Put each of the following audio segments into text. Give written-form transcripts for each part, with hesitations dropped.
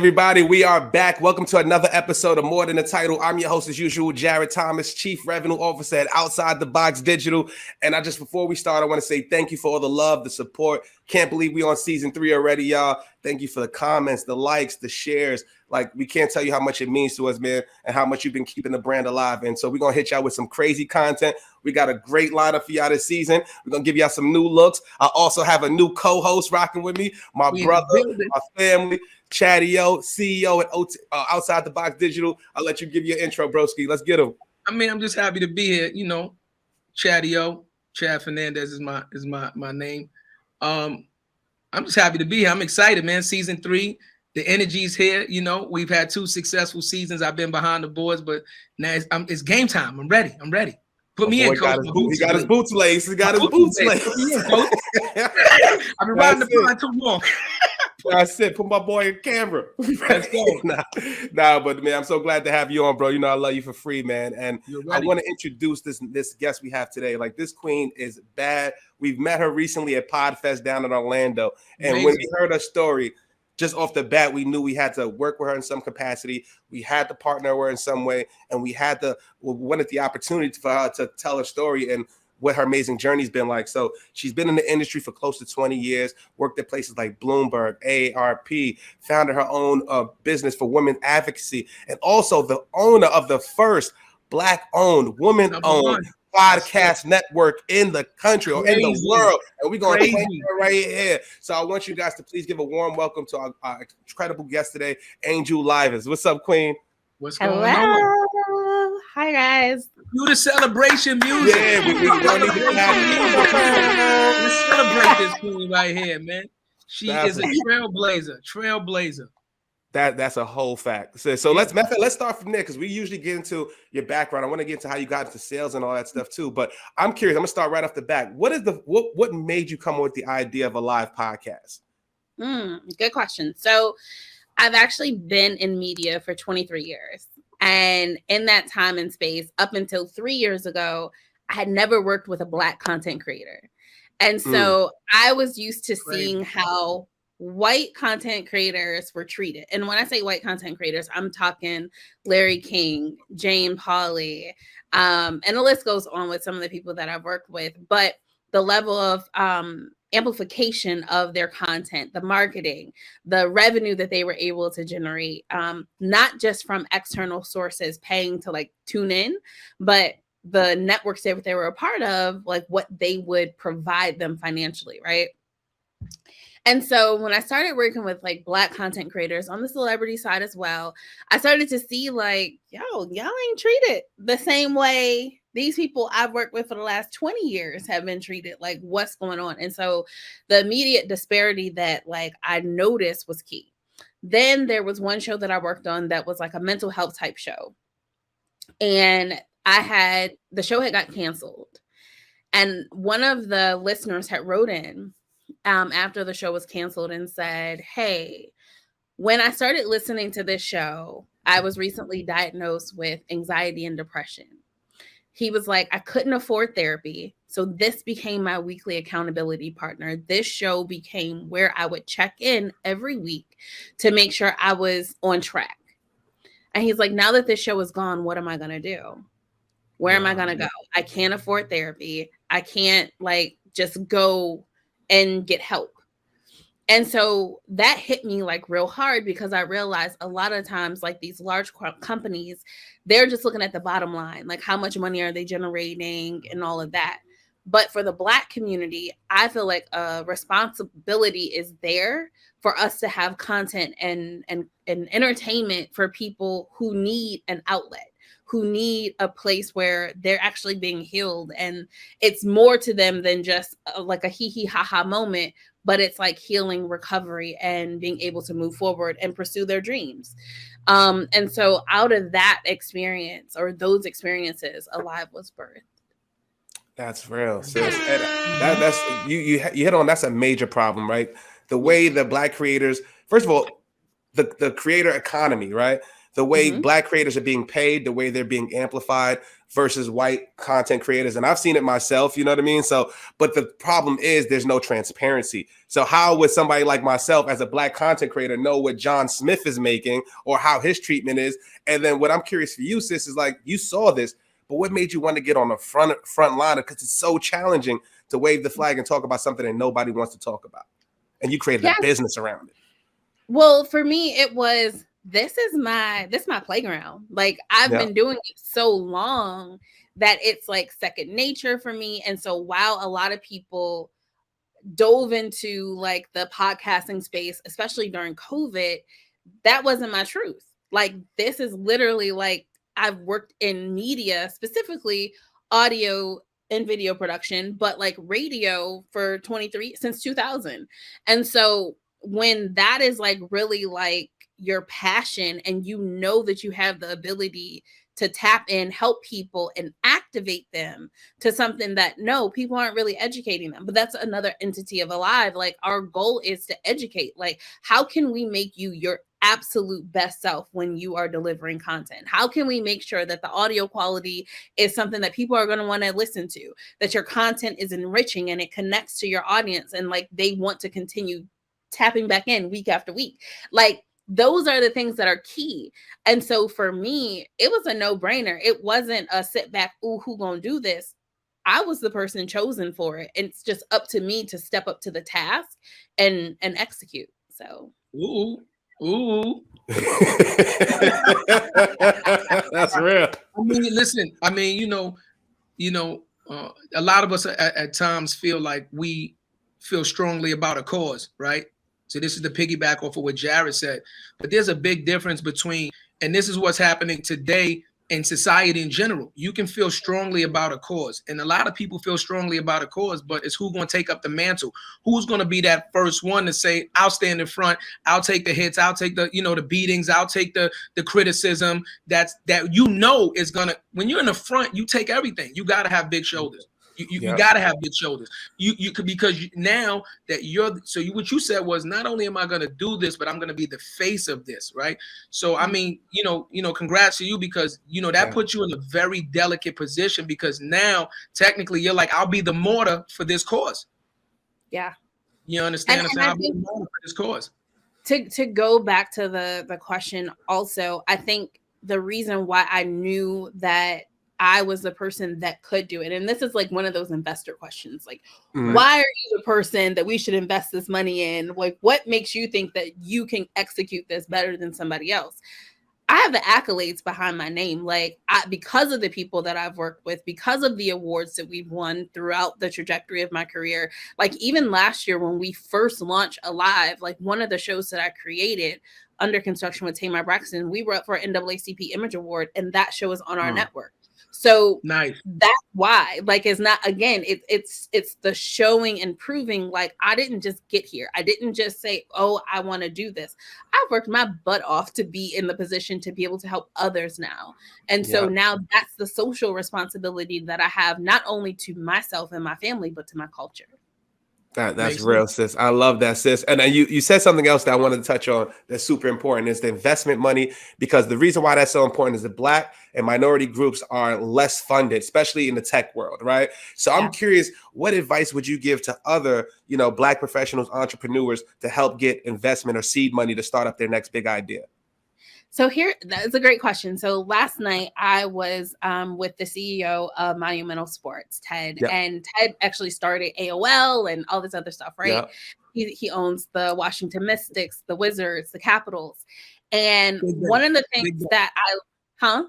everybody, we are back. Welcome to another episode of More Than a Title. I'm your host as usual, Jared Thomas, Chief Revenue Officer at Outside the Box Digital. And before we start, I want to say thank you for all the love, the support. Can't believe we on season 3 already, y'all. Thank you for the comments, the likes, the shares. Like, we can't tell you how much it means to us, man, and how much you've been keeping the brand alive. And so we're going to hit y'all with some crazy content. We got a great lineup for y'all this season. We're going to give y'all some new looks. I also have a new co-host rocking with me, my brother, my family, Chatty-O, CEO at Outside the Box Digital. I'll let you give your intro, broski. Let's get him. I mean, I'm just happy to be here. You know, Chatty-O, Chad Fernandez is my name. I'm just happy to be here. I'm excited, man. Season 3, the energy's here. You know, we've had 2 successful seasons. I've been behind the boards, but now it's game time. I'm ready. Put me in, coach. He got his boots laced. I've been riding the pine too long. I said, put my boy in camera. Let's go. But man, I'm so glad to have you on, bro. You know, I love you for free, man. And I want to introduce this guest we have today. Like, this queen is bad. We've met her recently at PodFest down in Orlando. And When we heard her story, just off the bat, we knew we had to work with her in some capacity. We had to partner with her in some way. And we wanted the opportunity for her to tell her story and what her amazing journey's been like. So she's been in the industry for close to 20 years, worked at places like Bloomberg, AARP, founded her own business for women advocacy, and also the owner of the first Black-owned, woman-owned podcast network in the country or in the world. And we're going to claim her right here. So I want you guys to please give a warm welcome to our incredible guest today, Angel Livas. What's up, Queen? What's going on? Hi, guys. Do the celebration music. Yeah, we don't need to have Let's celebrate this queen right here, man. She is a trailblazer. That's a whole fact. So let's start from there, because we usually get into your background. I want to get into how you got into sales and all that stuff too. But I'm curious. I'm gonna start right off the back. What made you come up with the idea of a live podcast? Good question. So I've actually been in media for 23 years. And in that time and space, up until 3 years ago, I had never worked with a Black content creator. And so I was used to seeing how white content creators were treated. And when I say white content creators, I'm talking Larry King, Jane Pauley, and the list goes on with some of the people that I've worked with. But the level of amplification of their content, the marketing, the revenue that they were able to generate, not just from external sources paying to like tune in, but the networks that they were a part of, like what they would provide them financially, right? And so when I started working with like Black content creators on the celebrity side as well, I started to see like, y'all ain't treated the same way these people I've worked with for the last 20 years have been treated. Like, what's going on? And so the immediate disparity that like I noticed was key. Then there was one show that I worked on that was like a mental health type show. And the show had got canceled. And one of the listeners had wrote in after the show was canceled and said, hey, when I started listening to this show, I was recently diagnosed with anxiety and depression. He was like, I couldn't afford therapy. So this became my weekly accountability partner. This show became where I would check in every week to make sure I was on track. And he's like, now that this show is gone, what am I going to do? Where am I going to go? I can't afford therapy. I can't like just go and get help. And so that hit me like real hard, because I realized a lot of times like these large companies, they're just looking at the bottom line, like how much money are they generating and all of that. But for the Black community, I feel like a responsibility is there for us to have content and entertainment for people who need an outlet, who need a place where they're actually being healed. And it's more to them than just like a hee ha ha moment, but it's like healing, recovery, and being able to move forward and pursue their dreams. And so out of that experience, or those experiences, Alive was birthed. That's real, sis. That's you hit on. That's a major problem, right? The way the Black creators, first of all, the creator economy, right? the way Black creators are being paid, the way they're being amplified versus white content creators. And I've seen it myself, you know what I mean? So, but the problem is there's no transparency. So how would somebody like myself as a Black content creator know what John Smith is making or how his treatment is? And then what I'm curious for you, sis, is like, you saw this, but what made you want to get on the front line? Because it's so challenging to wave the flag and talk about something that nobody wants to talk about. And you created a business around it. Well, for me, it was, this is my playground. Like, I've been doing it so long that it's like second nature for me. And so while a lot of people dove into like the podcasting space, especially during COVID, that wasn't my truth. Like, this is literally like, I've worked in media, specifically audio and video production, but like radio for since 2000. And so when that is like really like your passion, and you know that you have the ability to tap in, help people, and activate them to something that people aren't really educating them. But that's another entity of Alive. Like, our goal is to educate. Like, how can we make you your absolute best self when you are delivering content? How can we make sure that the audio quality is something that people are going to want to listen to, that your content is enriching and it connects to your audience, and like they want to continue tapping back in week after week? Like, those are the things that are key. And so for me, it was a no-brainer. It wasn't a sit back, ooh, who gonna do this? I was the person chosen for it. And it's just up to me to step up to the task and execute. So that's real. I mean, listen, I mean, a lot of us at times feel like we feel strongly about a cause, right? So this is the piggyback off of what Jared said. But there's a big difference between, and this is what's happening today in society in general. You can feel strongly about a cause, and a lot of people feel strongly about a cause, but it's who's going to take up the mantle. Who's going to be that first one to say, I'll stand in front, I'll take the hits, I'll take the, the beatings, I'll take the criticism that is going to, when you're in the front, you take everything. You got to have big shoulders. You got to have big shoulders. You could, because now that what you said was, not only am I going to do this, but I'm going to be the face of this, right? So I mean, congrats to you, because that puts you in a very delicate position, because now technically you're like, I'll be the martyr for this cause. Yeah, you understand? And I'll be the martyr for this cause. To go back to the question, also, I think the reason why I knew that I was the person that could do it, and this is like one of those investor questions, like, why are you the person that we should invest this money in? Like, what makes you think that you can execute this better than somebody else? I have the accolades behind my name, like, because of the people that I've worked with, because of the awards that we've won throughout the trajectory of my career. Like, even last year when we first launched Alive, like one of the shows that I created under construction with Tamar Braxton, we were up for an NAACP Image Award, and that show is on our network. So nice. That's why, like, it's not, again, it's the showing and proving, like, I didn't just get here. I didn't just say, oh, I want to do this. I've worked my butt off to be in the position to be able to help others now. And so now that's the social responsibility that I have, not only to myself and my family, but to my culture. That's real, sis. I love that, sis. And you said something else that I wanted to touch on that's super important, is the investment money, because the reason why that's so important is that Black and minority groups are less funded, especially in the tech world, right? So I'm curious, what advice would you give to other, Black professionals, entrepreneurs, to help get investment or seed money to start up their next big idea? So that's a great question. So last night I was with the CEO of Monumental Sports, Ted, and Ted actually started AOL and all this other stuff, right? He owns the Washington Mystics, the Wizards, the Capitals. And one of the things that I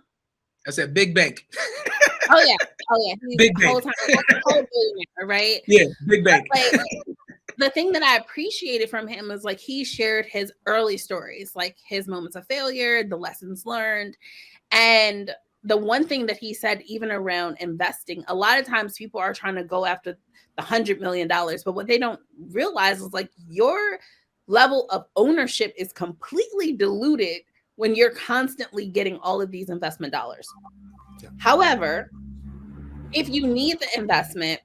said big bank. Oh yeah. He's big the whole bank. time, right? Yeah, big bank. The thing that I appreciated from him is, like, he shared his early stories, like his moments of failure, the lessons learned. And the one thing that he said, even around investing, a lot of times people are trying to go after the $100 million, but what they don't realize is, like, your level of ownership is completely diluted when you're constantly getting all of these investment dollars. However, if you need the investment,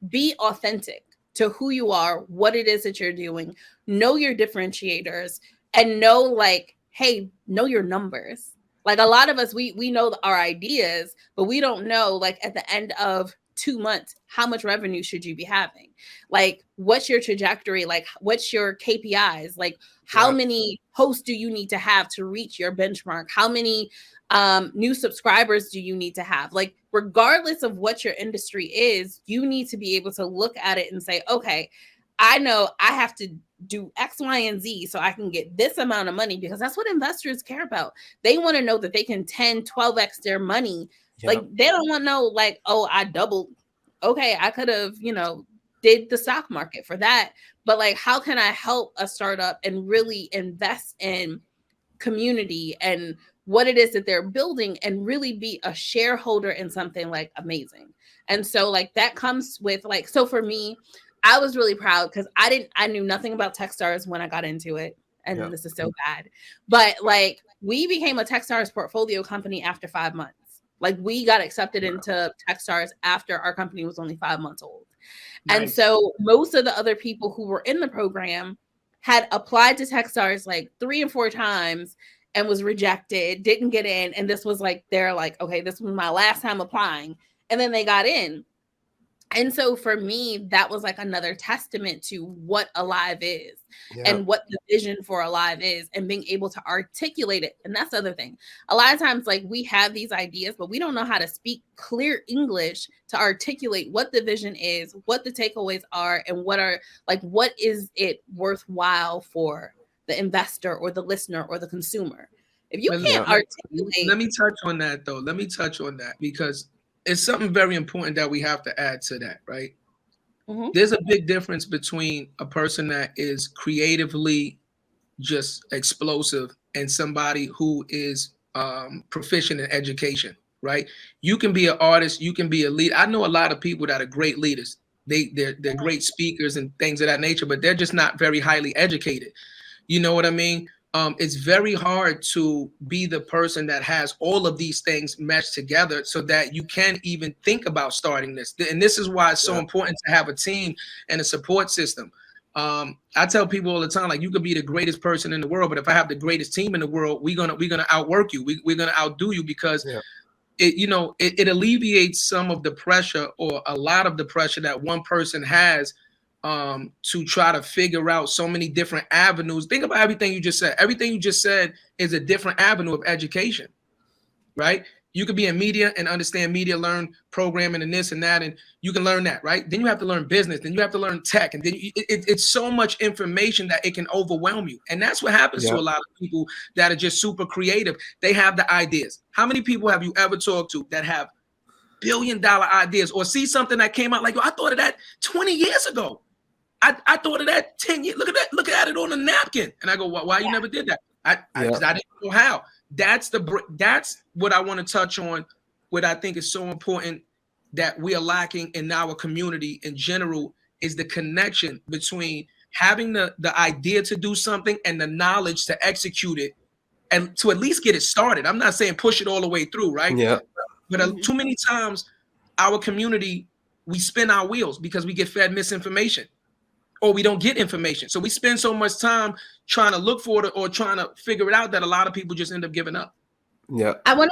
be authentic to who you are, what it is that you're doing, know your differentiators, and know, like, hey, know your numbers. Like a lot of us, we know our ideas, but we don't know, like at the end of 2 months, how much revenue should you be having? Like, what's your trajectory? Like, what's your KPIs? Like, how many hosts do you need to have to reach your benchmark? How many new subscribers do you need to have? Like, regardless of what your industry is, you need to be able to look at it and say, okay, I know I have to do X, Y, and Z so I can get this amount of money, because that's what investors care about. They want to know that they can 10, 12x their money. Like, they don't want to know, like, oh, I doubled. Okay, I could have, did the stock market for that. But like, how can I help a startup and really invest in community and what it is that they're building and really be a shareholder in something like amazing? And so like that comes with like, so for me, I was really proud because I knew nothing about Techstars when I got into it. And this is so bad. But like, we became a Techstars portfolio company after 5 months. Like, we got accepted into Techstars after our company was only 5 months old. Nice. And so most of the other people who were in the program had applied to Techstars like 3 and 4 times and was rejected, didn't get in. And this was like, they're like, okay, this was my last time applying. And then they got in. And so for me, that was like another testament to what Alive is and what the vision for Alive is, and being able to articulate it. And that's the other thing. A lot of times, like, we have these ideas, but we don't know how to speak clear English to articulate what the vision is, what the takeaways are, and what is it worthwhile for the investor or the listener or the consumer. If you can't articulate. Let me touch on that though. Let me touch on that, because it's something very important that we have to add to that, right? Mm-hmm. There's a big difference between a person that is creatively just explosive and somebody who is proficient in education, right? You can be an artist, you can be a leader. I know a lot of people that are great leaders. They're great speakers and things of that nature, but they're just not very highly educated. You know what I mean? It's very hard to be the person that has all of these things meshed together so that you can even think about starting this. And this is why it's so important to have a team and a support system. I tell people all the time, like, you could be the greatest person in the world, but if I have the greatest team in the world, we're gonna outwork you. We're gonna outdo you, because it alleviates some of the pressure, or a lot of the pressure that one person has to try to figure out so many different avenues. Think about everything you just said. Everything you just said is a different avenue of education, right? You could be in media and understand media, learn programming and this and that, and you can learn that, right? Then you have to learn business, then you have to learn tech, and then it's so much information that it can overwhelm you. And that's what happens to a lot of people that are just super creative. They have the ideas. How many people have you ever talked to that have billion-dollar ideas, or see something that came out like, yo, I thought of that 20 years ago. I thought of that 10 years. Look at that. Look at it on a napkin. And I go, why you never did that? I didn't know how. That's what I want to touch on. What I think is so important that we are lacking in our community in general is the connection between having the idea to do something and the knowledge to execute it, and to at least get it started. I'm not saying push it all the way through, right? Yeah. But too many times, our community, we spin our wheels because we get fed misinformation, or we don't get information. So we spend so much time trying to look for it or trying to figure it out that a lot of people just end up giving up. Yeah. I want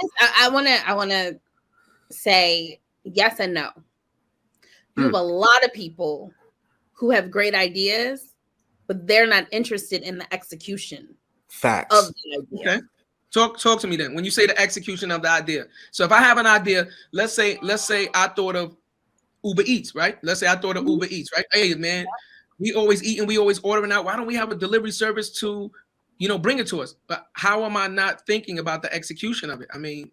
to say yes and no. You have a lot of people who have great ideas, but they're not interested in the execution. Facts. Of the idea. Okay. Talk to me then. When you say the execution of the idea. So if I have an idea, let's say I thought of Uber Eats, right? Let's say I thought of Uber Eats, right? Hey man, we always eat and we always ordering out. Why don't we have a delivery service to, bring it to us? But how am I not thinking about the execution of it? I mean,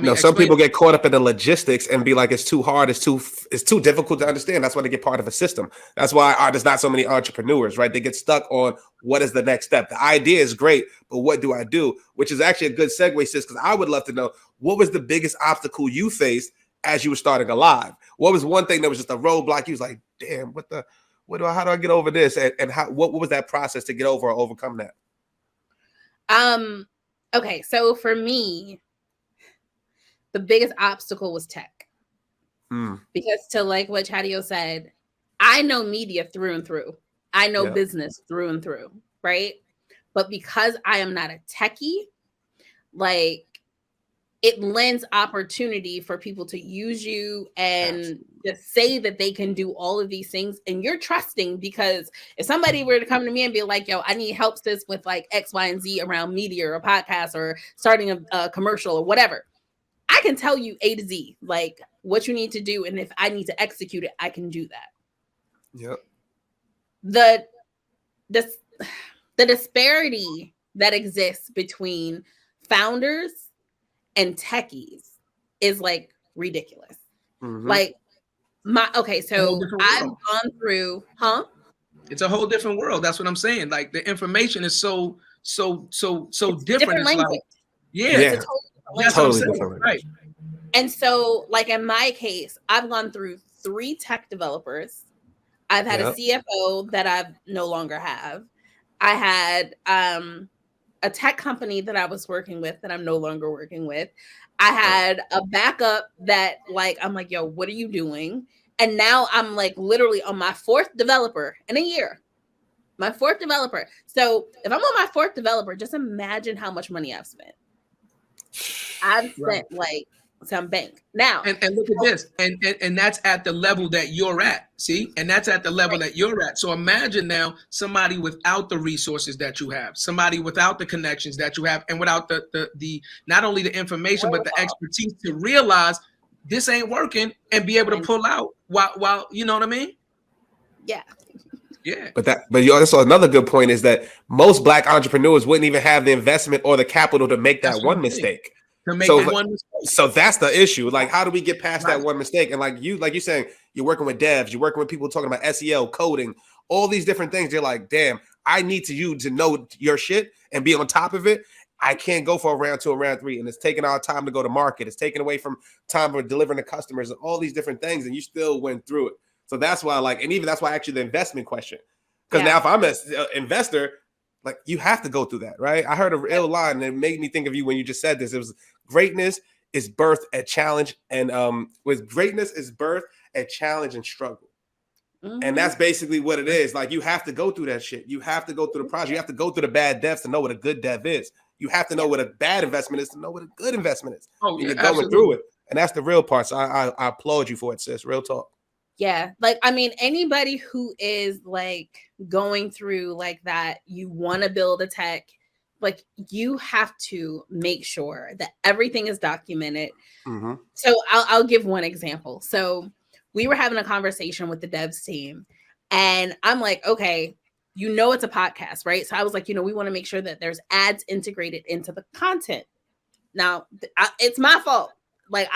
no, some people get caught up in the logistics and be like, it's too hard, it's too difficult to understand. That's why they get part of a system. That's why there's not so many entrepreneurs, right? They get stuck on what is the next step. The idea is great, but what do I do? Which is actually a good segue, sis, because I would love to know, what was the biggest obstacle you faced as you were starting Alive? What was one thing that was just a roadblock? You was like, damn, how do I get over this? And what was that process to get over or overcome that? Okay, so for me, the biggest obstacle was tech. Because to like what Chadio said, I know media through and through. I know business through and through, right? But because I am not a techie, like it lends opportunity for people to use you and just say that they can do all of these things. And you're trusting, because if somebody were to come to me and be like, yo, I need help sis with like X, Y, and Z around media or a podcast or starting a commercial or whatever, I can tell you A to Z, like what you need to do. And if I need to execute it, I can do that. Yep. The disparity that exists between founders and techies is like ridiculous. Mm-hmm. Like so I've gone through, It's a whole different world. That's what I'm saying. Like the information is so different. It's like, it's a totally different. Right. And so, like in my case, I've gone through 3 tech developers. I've had a CFO that I no longer have. I had a tech company that I was working with that I'm no longer working with. I had a backup that like, I'm like, yo, what are you doing? And now I'm like literally on my 4th developer in a year. My 4th developer. So if I'm on my 4th developer, just imagine how much money I've spent. I've spent like some bank now. And look at this. And that's at the level that you're at. See? And that's at the level that you're at. So imagine now somebody without the resources that you have, somebody without the connections that you have, and without the not only the information, but the expertise to realize this ain't working and be able to pull out while you know what I mean? Yeah. Yeah. But you also, another good point is that most Black entrepreneurs wouldn't even have the investment or the capital to make that one mistake. So that's the issue. Like, how do we get past that one mistake? And like you're saying, you're working with devs, you're working with people talking about SEO, coding, all these different things. You're like, damn, I need you to know your shit and be on top of it. I can't go for a round 2 or round 3, and it's taking our time to go to market. It's taken away from time for delivering to customers and all these different things, and you still went through it. So that's why, and even that's why actually the investment question, because now if I'm an investor, like you have to go through that, right? I heard a real line and it made me think of you when you just said this. It was greatness is birth at challenge, and with greatness is birth at challenge and struggle. Mm-hmm. And that's basically what it is. Like you have to go through that shit. You have to go through the project. You have to go through the bad devs to know what a good dev is. You have to know what a bad investment is to know what a good investment is. You're going through it. And that's the real part. So I applaud you for it, sis. Real talk. Yeah. Like, I mean, anybody who is like going through like that, you want to build a tech, like you have to make sure that everything is documented. Mm-hmm. So I'll give one example. So we were having a conversation with the devs team and I'm like, okay, it's a podcast, right? So I was like, we want to make sure that there's ads integrated into the content. Now it's my fault. Like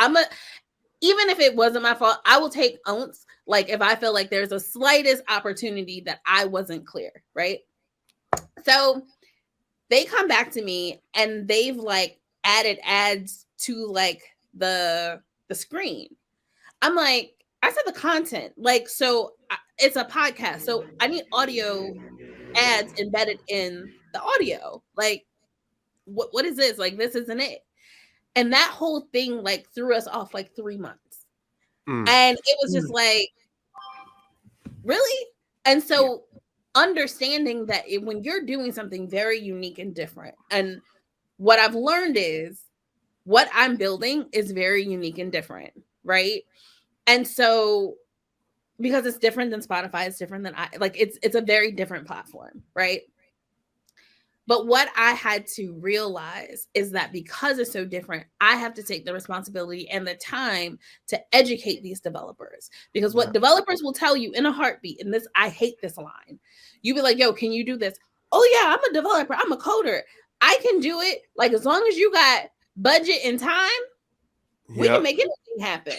even if it wasn't my fault, I will take ounce. Like if I feel like there's a slightest opportunity that I wasn't clear, right? So they come back to me and they've like added ads to like the screen. I'm like, I said the content, like, so it's a podcast. So I need audio ads embedded in the audio. Like, what is this? Like, this isn't it. And that whole thing like threw us off like 3 months. And it was just like, really? And so understanding that when you're doing something very unique and different, and what I've learned is what I'm building is very unique and different, right? And so because it's different than Spotify, it's different than it's a very different platform, right? But what I had to realize is that because it's so different, I have to take the responsibility and the time to educate these developers. Because what developers will tell you in a heartbeat, and this, I hate this line. You be like, yo, can you do this? Oh yeah, I'm a developer. I'm a coder. I can do it. Like, as long as you got budget and time, we can make anything happen.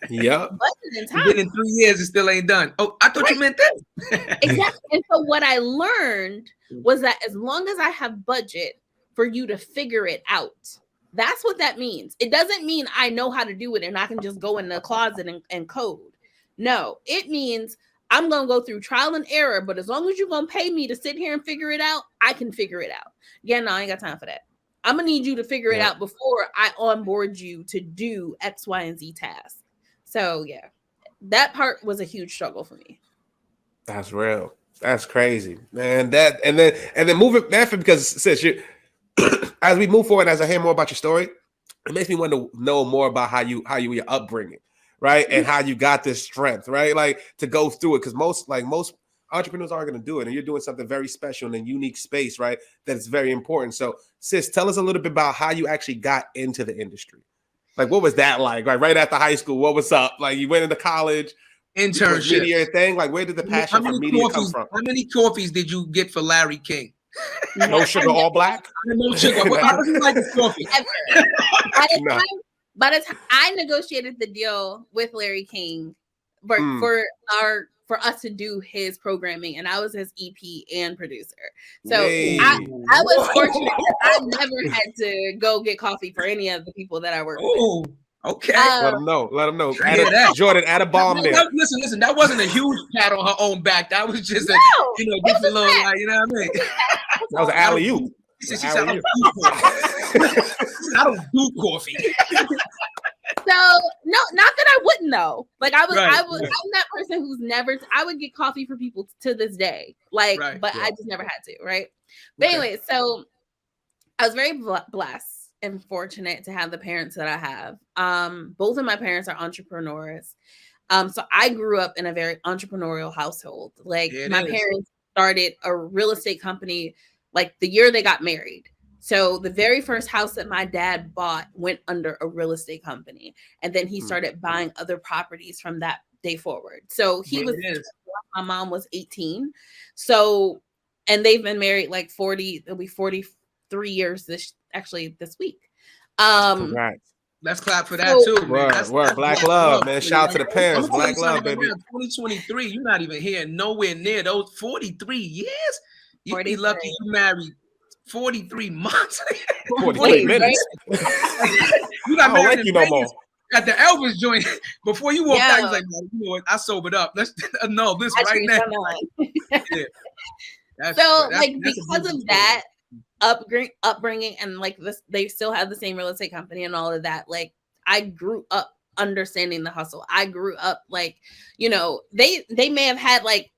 Yeah. Budget and time. In 3 years, it still ain't done. Oh, I thought you meant that. Exactly. And so what I learned was that as long as I have budget for you to figure it out, that's what that means. It doesn't mean I know how to do it and I can just go in the closet and code. No, it means I'm going to go through trial and error, but as long as you're going to pay me to sit here and figure it out, I can figure it out. Yeah, no, I ain't got time for that. I'm going to need you to figure it out before I onboard you to do X, Y, and Z tasks. So yeah, that part was a huge struggle for me. That's real. That's crazy, man. And then moving that, because sis, as we move forward, as I hear more about your story, it makes me want to know more about how your upbringing, right, and how you got this strength, right, like to go through it, because most entrepreneurs aren't going to do it, and you're doing something very special in a unique space, right? That's very important. So, sis, tell us a little bit about how you actually got into the industry. Like, what was that like? Right after high school, what was up? Like, you went into college, internship, media thing. Like, where did the passion for media come from? How many coffees did you get for Larry King? No sugar, all black. No sugar. How do you like the coffee? By the time I negotiated the deal with Larry King for us to do his programming, and I was his EP and producer. So I was fortunate that I never had to go get coffee for any of the people that I work with. Okay. Let them know. Jordan, add a bomb there. Listen, that wasn't a huge pat on her own back. That was just a different little, like, you know what I mean? That was an alley-oop. She said, I don't do coffee. So no, not that I wouldn't though. Like I'm that person who's never. I would get coffee for people to this day. Like, but I just never had to. Right. But anyway, so I was very blessed and fortunate to have the parents that I have. Both of my parents are entrepreneurs. So I grew up in a very entrepreneurial household. Like my parents started a real estate company like the year they got married. So the very first house that my dad bought went under a real estate company. And then he started buying other properties from that day forward. So my mom was 18. So, and they've been married like 43 years this week. Congrats. Let's clap for that too. Word. Black love, man. Shout out to the parents. Black love, baby. 2023, you're not even here nowhere near those 43 years. You'd be lucky you married 43 months. 43 minutes. You got married in Vegas no more. At the Elvis joint. Before you walked out, you was like, you know what? I sobered up. Let's know this right now. Because of that upbringing and like this, they still have the same real estate company and all of that. Like I grew up understanding the hustle. I grew up like, they may have had like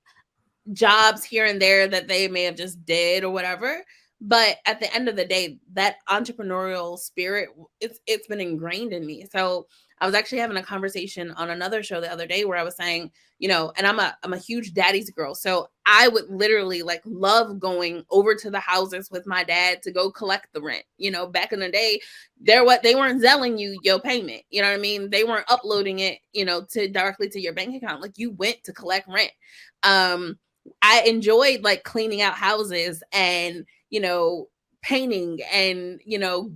jobs here and there that they may have just did or whatever. But at the end of the day, that entrepreneurial spirit, it's been ingrained in me. So I was actually having a conversation on another show the other day where I was saying, and I'm a huge daddy's girl. So I would literally like love going over to the houses with my dad to go collect the rent. Back in the day, they weren't selling you your payment. You know what I mean? They weren't uploading it, directly to your bank account. Like you went to collect rent. I enjoyed like cleaning out houses and painting and,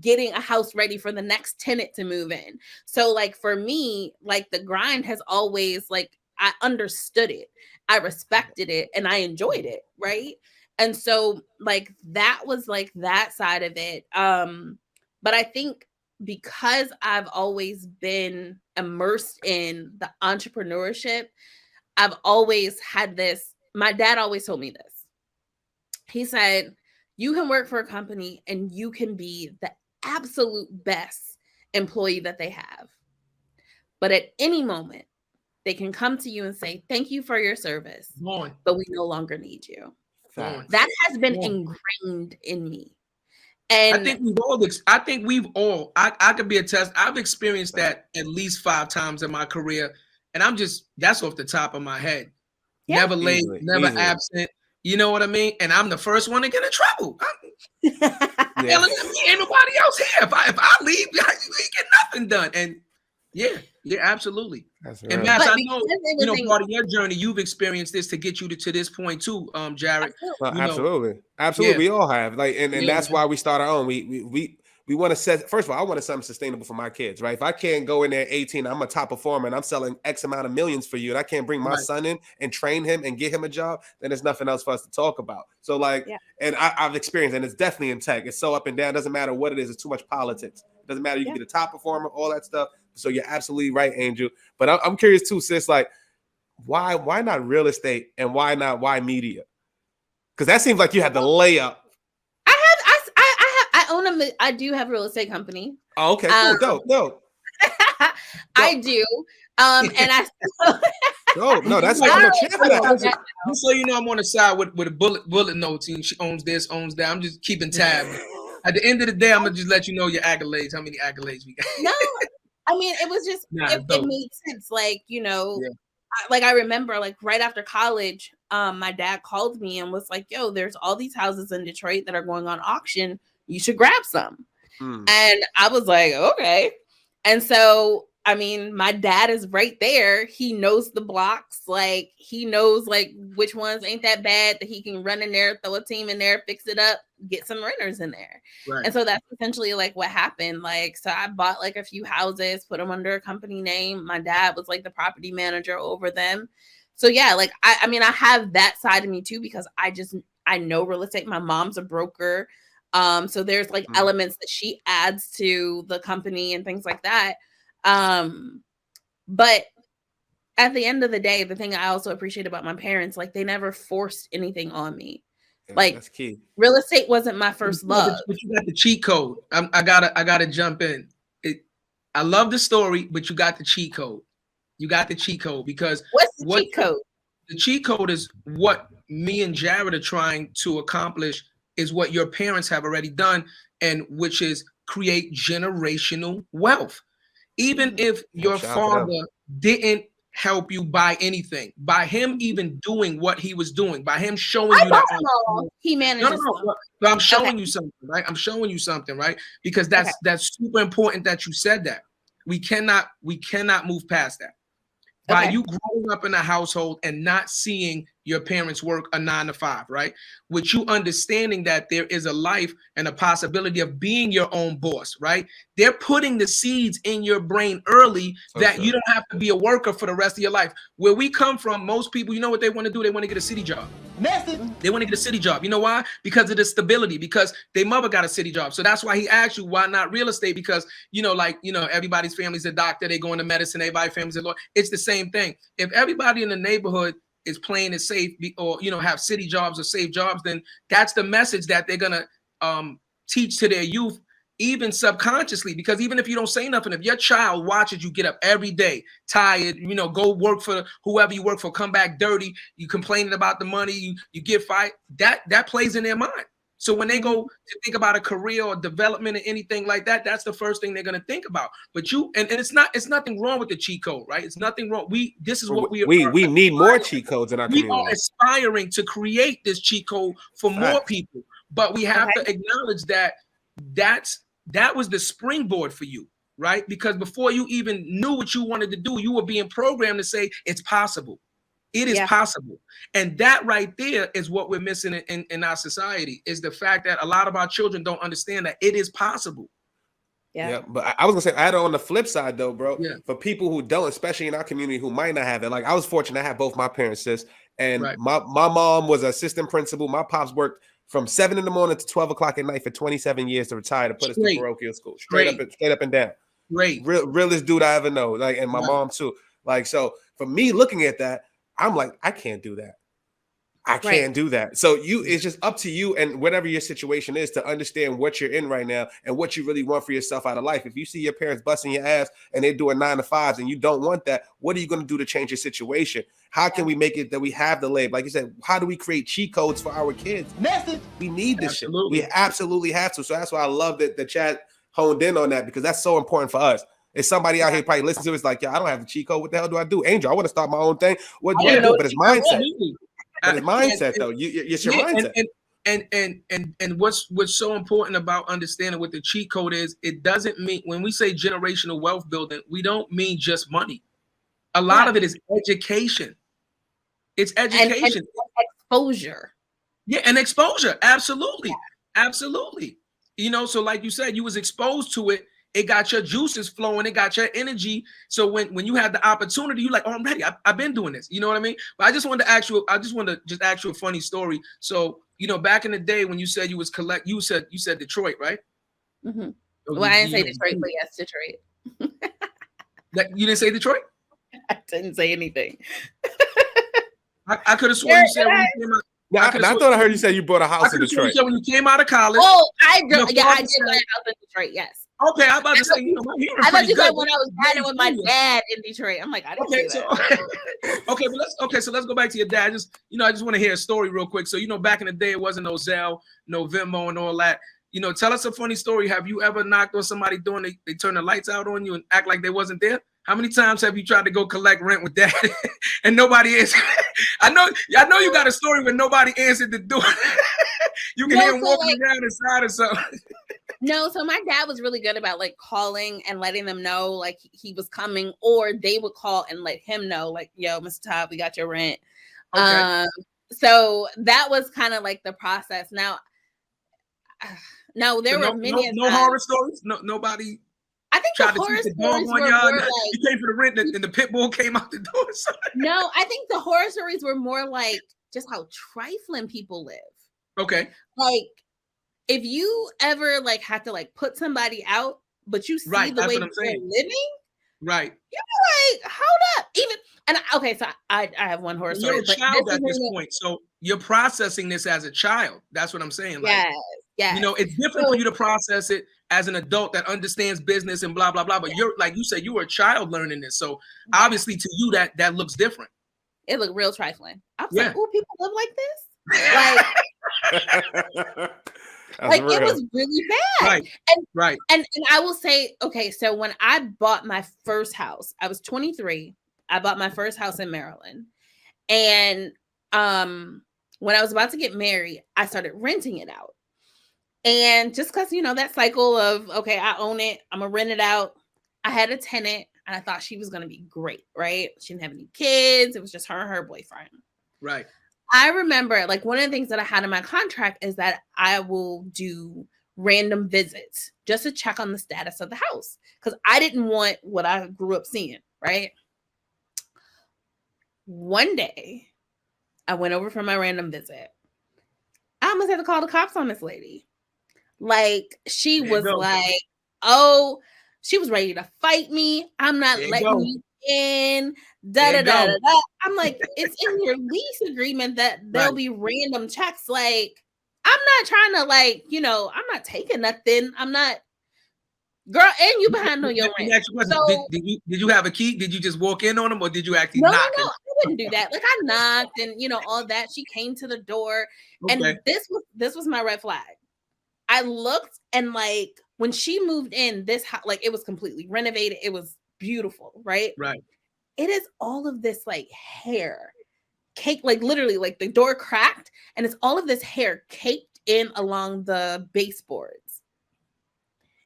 getting a house ready for the next tenant to move in. So like for me, like the grind has always like, I understood it, I respected it, and I enjoyed it. Right. And so like, that was like that side of it. But I think because I've always been immersed in the entrepreneurship, I've always had this, my dad always told me this. He said, you can work for a company and you can be the absolute best employee that they have. But at any moment, they can come to you and say, thank you for your service, but we no longer need you. That has been ingrained in me. And I think we've all, I could be a test. I've experienced that at least 5 times in my career. And that's off the top of my head. Yeah. Never late, never absent. You know what I mean? And I'm the first one to get in trouble. Ain't nobody else here. If I leave, you get nothing done. And yeah, absolutely. That's right. And Matt, I know, part of your journey, you've experienced this to get you to this point too, Jared. Absolutely. Yeah. We all have. Like, and that's why we start our own. We want to set, first of all, I want something sustainable for my kids, right? If I can't go in there 18, I'm a top performer and I'm selling X amount of millions for you, and I can't bring my son in and train him and get him a job, then there's nothing else for us to talk about. So like, and I've experienced, and it's definitely in tech. It's so up and down. It doesn't matter what it is. It's too much politics. It doesn't matter. You can be the top performer, all that stuff. So you're absolutely right, Angel. But I'm curious too, sis, like why not real estate and why media? Because that seems like you had the layup. I do have a real estate company. Oh, okay. Cool. Dope. I do. And I no, that's like no chance for that. Just so you know, I'm on the side with a bullet notes. And she owns this, owns that. I'm just keeping tabs. At the end of the day, I'm gonna just let you know your accolades. How many accolades we got? No, I mean, it was just it made sense. Like, I remember like right after college, my dad called me and was like, "Yo, there's all these houses in Detroit that are going on auction. You should grab some." And I was like, "Okay." And so, I mean, my dad is right there. He knows the blocks. Like, he knows like which ones ain't that bad that he can run in there, throw a team in there, fix it up, get some renters in there. Right. And so that's essentially like what happened. Like, so I bought like a few houses, put them under a company name. My dad was like the property manager over them. So yeah, like, I mean, I have that side of me too, because I know real estate. My mom's a broker. So there's like elements that she adds to the company and things like that. But at the end of the day, the thing I also appreciate about my parents, like they never forced anything on me. Yeah, like that's key. Real estate wasn't my first love. But you got the cheat code. I gotta jump in. I love the story, but you got the cheat code. You got the cheat code because what's the cheat code? The cheat code is what me and Jared are trying to accomplish, is what your parents have already done, and which is create generational wealth. Even if your father didn't help you buy anything, by him even doing what he was doing, by him showing you that he manages. But I'm showing you something, right? I'm showing you something, right? Because that's super important that you said that. We cannot move past that. By you growing up in a household and not seeing your parents work a 9 to 5, right? With you understanding that there is a life and a possibility of being your own boss, right? They're putting the seeds in your brain early that you don't have to be a worker for the rest of your life. Where we come from, most people, you know what they want to do? They want to get a city job. They want to get a city job. You know why? Because of the stability, because their mother got a city job. So that's why he asked you, why not real estate? Because, everybody's family's a doctor, they go into medicine, everybody's family's a lawyer. It's the same thing. If everybody in the neighborhood is playing it safe, or, have city jobs or safe jobs, then that's the message that they're going to teach to their youth, even subconsciously. Because even if you don't say nothing, if your child watches you get up every day, tired, go work for whoever you work for, come back dirty, you complaining about the money, you get fired, that plays in their mind. So when they go to think about a career or development or anything like that, that's the first thing they're going to think about. But it's nothing wrong with the cheat code, right? It's nothing wrong. This is what we need more cheat codes in our community. We are aspiring to create this cheat code for more people, but we have to acknowledge that was the springboard for you, right? Because before you even knew what you wanted to do, you were being programmed to say it's possible. It is possible. And that right there is what we're missing in our society, is the fact that a lot of our children don't understand that it is possible. Yeah, but I was gonna say, I had it on the flip side though, bro. Yeah. For people who don't, especially in our community, who might not have it. Like, I was fortunate to have both my parents, sis, and my mom was an assistant principal. My pops worked from 7 in the morning to 12 o'clock at night for 27 years to retire to put us through parochial school, straight up and down. Realest dude I ever know. Like, and my mom too. Like, so for me looking at that, I'm like, I can't do that. I can't do that. So it's just up to you, and whatever your situation is, to understand what you're in right now and what you really want for yourself out of life. If you see your parents busting your ass and they're doing 9 to 5s and you don't want that, what are you going to do to change your situation? How can we make it that we have the label? Like you said, how do we create cheat codes for our kids? We need this shit. We absolutely have to. So that's why I love that the chat honed in on that, because that's so important for us. It's somebody out here probably listening to it, it's like, I don't have the cheat code. What the hell do I do? Angel, I want to start my own thing. What do I do? But it's mindset. But it's mindset, though. It's your mindset. And what's so important about understanding what the cheat code is, it doesn't mean, when we say generational wealth building, we don't mean just money. A lot of it is education. It's education. And exposure. Yeah, and exposure. Absolutely. Absolutely. So like you said, you was exposed to it. It got your juices flowing. It got your energy. So when you had the opportunity, you're like, oh, I'm ready. I've been doing this. You know what I mean? But I just wanted to ask you a funny story. So, back in the day when you said you was you said Detroit, right? Mm-hmm. Well, I didn't say Detroit, but yes, Detroit. You didn't say Detroit? I didn't say anything. I could have sworn you said when you came out. I thought I heard you say you bought a house in Detroit. You said when you came out of college. Oh, I did buy a house in Detroit, yes. Okay, I'm about to say, I thought you said when I was riding with my dad in Detroit. I'm like, I didn't say that. So let's go back to your dad. I just want to hear a story real quick. So, back in the day, it wasn't no Zelle, no Venmo and all that. tell us a funny story. Have you ever knocked on somebody's door and they turn the lights out on you and act like they wasn't there? How many times have you tried to go collect rent with that and nobody answered? I know you got a story where nobody answered the door. You can hear him walking around inside or something. No, so my dad was really good about like calling and letting them know like he was coming, or they would call and let him know, like, yo, Mr. Todd, we got your rent. Okay. So that was kind of like the process. Now, no, there were many no horror stories. No, nobody. I think the horror stories were more like you came for the rent and the pit bull came out the door. No, I think the horror stories were more like just how trifling people live. Okay. Like if you ever like have to like put somebody out, but you see the way they're living, right? You're like, hold up. Even and okay, so I have one horror story. You're a child at this point, so you're processing this as a child. That's what I'm saying. Like, yeah. It's different for you to process it as an adult that understands business and blah blah blah. But you're like you said, you were a child learning this, so obviously to you that looks different. It looked real trifling. I was like, "Oh, people live like this." Like it was really bad. Right. And I will say, okay, so when I bought my first house, I was 23. I bought my first house in Maryland. And when I was about to get married, I started renting it out. And just because, that cycle of, okay, I own it, I'm going to rent it out. I had a tenant and I thought she was going to be great, right? She didn't have any kids. It was just her and her boyfriend. Right. I remember, like, one of the things that I had in my contract is that I will do random visits just to check on the status of the house because I didn't want what I grew up seeing, right? One day, I went over for my random visit. I almost had to call the cops on this lady. Like, she was like, oh, she was ready to fight me. I'm not letting you in. I'm like, it's in your lease agreement that there'll be random checks. Like, I'm not trying to, like, I'm not taking nothing. I'm not, girl, and you behind on your rent. So, did you have a key? Did you just walk in on them or did you actually knock? No, I wouldn't do that. Like, I knocked and, all that. She came to the door. Okay. And this was my red flag. I looked and, like, when she moved in, this house, like, it was completely renovated. It was beautiful, right? Right. It is all of this, like, hair cake, like, literally, like, the door cracked and it's all of this hair caked in along the baseboards.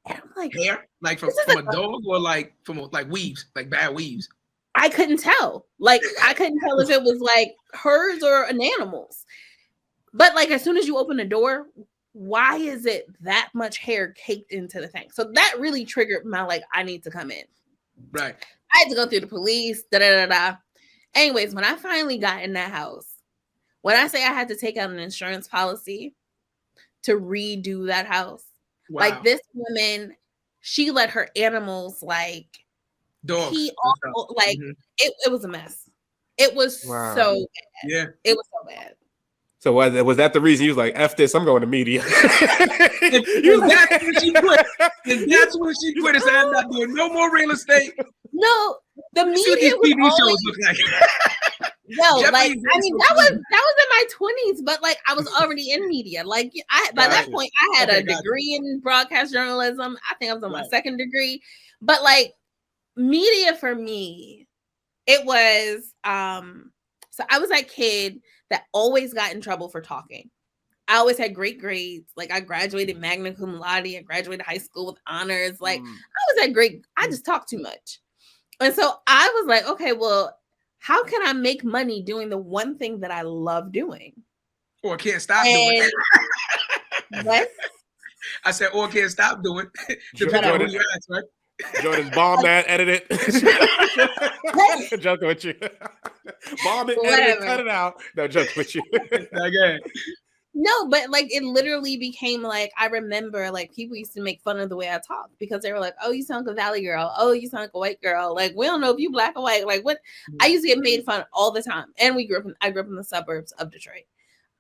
And I'm like, hair? Like from a dog or like from like weaves, like bad weaves? I couldn't tell. Like, I couldn't tell if it was like hers or an animal's. But, like, as soon as you open the door, why is it that much hair caked into the thing? So that really triggered my, like, I need to come in. Right. I had to go through the police, Anyways, when I finally got in that house, when I say I had to take out an insurance policy to redo that house, like, this woman, she let her animals, like, dogs, like, it was a mess. It was so bad. Yeah. It was so bad. So was that the reason you was like, F this, I'm going to media? That's when she quit. And said, I'm not doing no more real estate. No, the media was TV shows look like. No, like, I mean, that was in my 20s, but, like, I was already in media. Like, by that point, I had a degree in broadcast journalism. I think I was on my second degree. But, like, media for me, it was, so I was that kid that always got in trouble for talking. I always had great grades. Like, I graduated magna cum laude. I graduated high school with honors. Like, I just talked too much. And so I was like, okay, well, how can I make money doing the one thing that I love doing? Or can't stop doing it. What? I said, or can't stop doing it. Depending on who you ask, right? Jordan's bomb that, edit it. Joking with you. Bomb it, edit it, cut it out. No, joking with you. Okay. No, but, like, it literally became, like, I remember, like, people used to make fun of the way I talk because they were like, oh, you sound like a Valley girl. Oh, you sound like a white girl. Like, we don't know if you black or white. Like, what? I used to get made fun all the time. And I grew up in the suburbs of Detroit.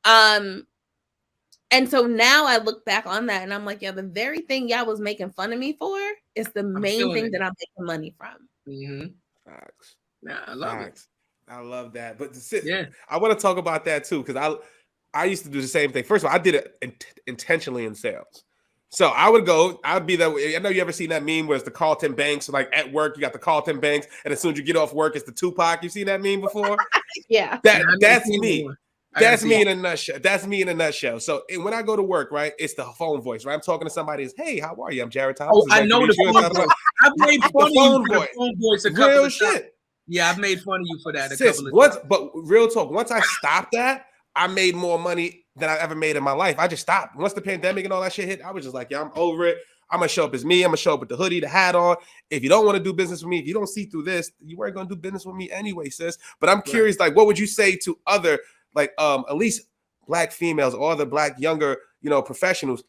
And so now I look back on that and I'm like, yeah, the very thing y'all was making fun of me for is the main thing that I'm making money from. Mm-hmm. Facts. Yeah, I love it. I love that. But I want to talk about that too, because I used to do the same thing. First of all, I did it intentionally in sales. So I'd be that way. I know you ever seen that meme where it's the Carlton Banks, like at work, you got the Carlton Banks, and as soon as you get off work, it's the Tupac. You seen that meme before? Yeah. That's me. That's me in a nutshell. That's me in a nutshell. So when I go to work, right, it's the phone voice, right? I'm talking to somebody. It's, hey, how are you? I'm Jared Thomas. Oh, I know the phone voice. I've made fun of you for the phone voice a couple of times. Yeah, I've made fun of you for that a couple of times. But real talk, once I stopped that, I made more money than I ever made in my life. I just stopped. Once the pandemic and all that shit hit, I was just like, yeah, I'm over it. I'm going to show up as me. I'm going to show up with the hoodie, the hat on. If you don't want to do business with me, if you don't see through this, you weren't going to do business with me anyway, sis. But I'm curious, like, what would you say to other, like, at least Black females or other Black younger, professionals?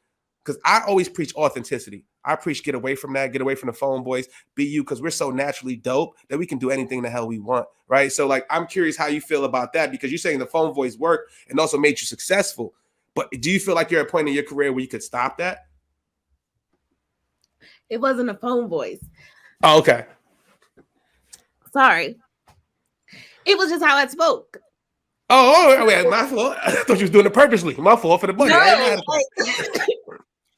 Because I always preach authenticity. I preach get away from that, get away from the phone voice, be you, because we're so naturally dope that we can do anything the hell we want, right? So, like, I'm curious how you feel about that, because you're saying the phone voice worked and also made you successful. But do you feel like you're at a point in your career where you could stop that? It wasn't a phone voice. Oh, okay. Sorry. It was just how I spoke. Oh, wait, my fault. I thought you was doing it purposely. My fault for the money. No,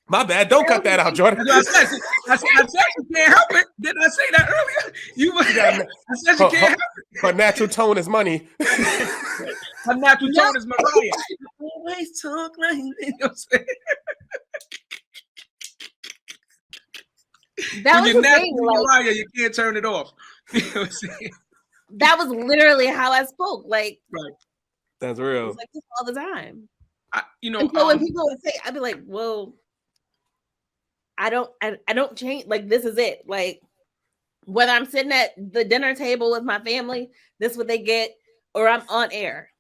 my bad. Don't cut that out, Jordan. I said you can't help it. Didn't I say that earlier? I said you can't help it. Her natural tone is money. Her natural tone is Mariah. Always talk like you know what I'm saying? That was the thing. Mariah, you can't turn it off. You know what I'm saying? That was literally how I spoke. Like, right. That's real. It's like this all the time. And so when people would say, I'd be like, well, I don't change. Like, this is it. Like, whether I'm sitting at the dinner table with my family, this is what they get, or I'm on air.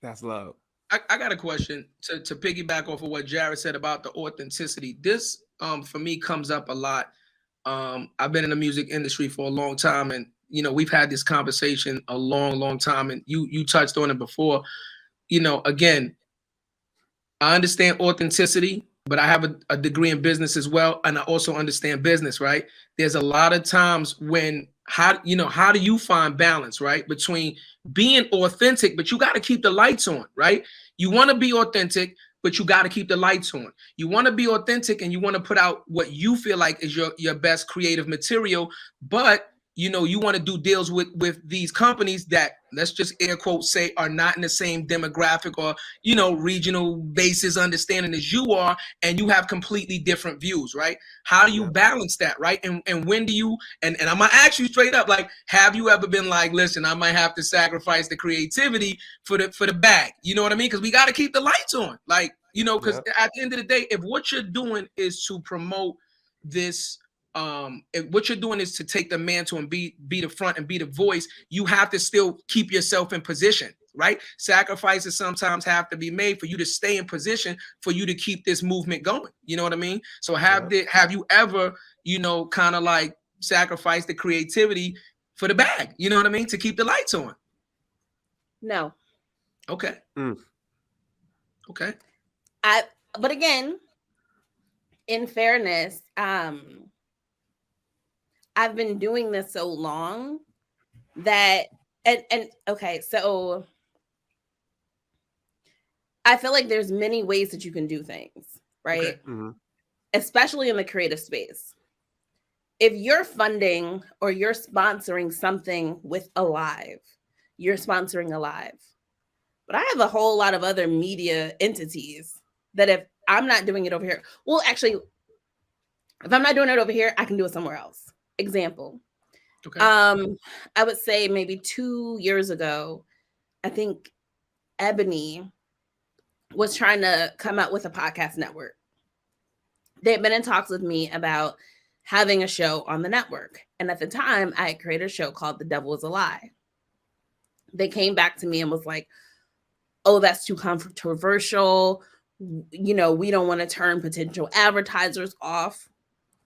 That's love. I got a question to piggyback off of what Jared said about the authenticity. This, for me, comes up a lot. I've been in the music industry for a long time, and we've had this conversation a long, long time, and you touched on it before. Again, I understand authenticity, but I have a degree in business as well, and I also understand business, right? There's a lot of times when how do you find balance, right, between being authentic, but you got to keep the lights on, right? You want to be authentic, but you got to keep the lights on. You want to be authentic and you want to put out what you feel like is your best creative material, but you want to do deals with these companies that, let's just air quotes say, are not in the same demographic or regional basis understanding as you are, and you have completely different views, right? How do you balance that, right? And when do you, and I'm gonna ask you straight up, like, have you ever been like, listen, I might have to sacrifice the creativity for the bag? You know what I mean? Because we got to keep the lights on, like, because at the end of the day, if what you're doing is to promote this, if what you're doing is to take the mantle and be the front and be the voice, you have to still keep yourself in position, right? Sacrifices sometimes have to be made for you to stay in position, for you to keep this movement going. You know what I mean? So have you ever, kind of like sacrificed the creativity for the bag? You know what I mean? To keep the lights on. No. Okay. Okay. But again, in fairness, I've been doing this so long that, and okay, so I feel like there's many ways that you can do things, right? Okay. Mm-hmm. Especially in the creative space. If you're funding or you're sponsoring something with Alive, you're sponsoring Alive. But I have a whole lot of other media entities that if I'm not doing it over here, well, actually, if I'm not doing it over here, I can do it somewhere else. Example. Okay. I would say maybe 2 years ago, I think Ebony was trying to come out with a podcast network. They'd been in talks with me about having a show on the network. And at the time, I had created a show called The Devil Is a Lie. They came back to me and was like, oh, that's too controversial. We don't want to turn potential advertisers off.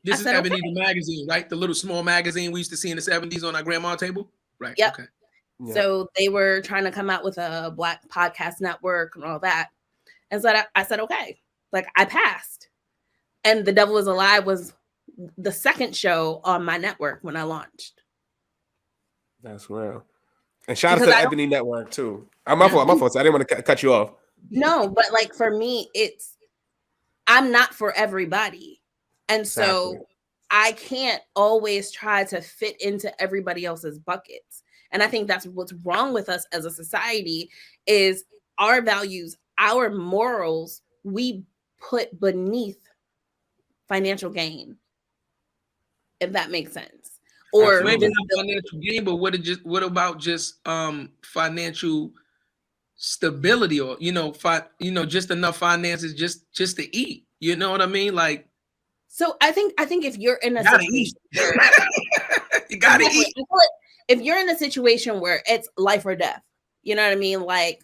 This is Ebony the magazine, right? The little small magazine we used to see in the 70s on our grandma table? Right. Yep. Okay. Yeah. So they were trying to come out with a Black podcast network and all that. And so I said, okay. Like, I passed. And The Devil Is Alive was the second show on my network when I launched. That's real. And shout out to the Ebony Network, too. My fault. I didn't want to cut you off. No, but like for me, I'm not for everybody. And so I can't always try to fit into everybody else's buckets. And I think that's what's wrong with us as a society is our values, our morals, we put beneath financial gain, if that makes sense. Or maybe not financial gain, but what about just financial stability, or just enough finances just to eat? You know what I mean? Like, so I think if you're in a situation where you gotta eat. If you're in a situation where it's life or death, you know what I mean? Like,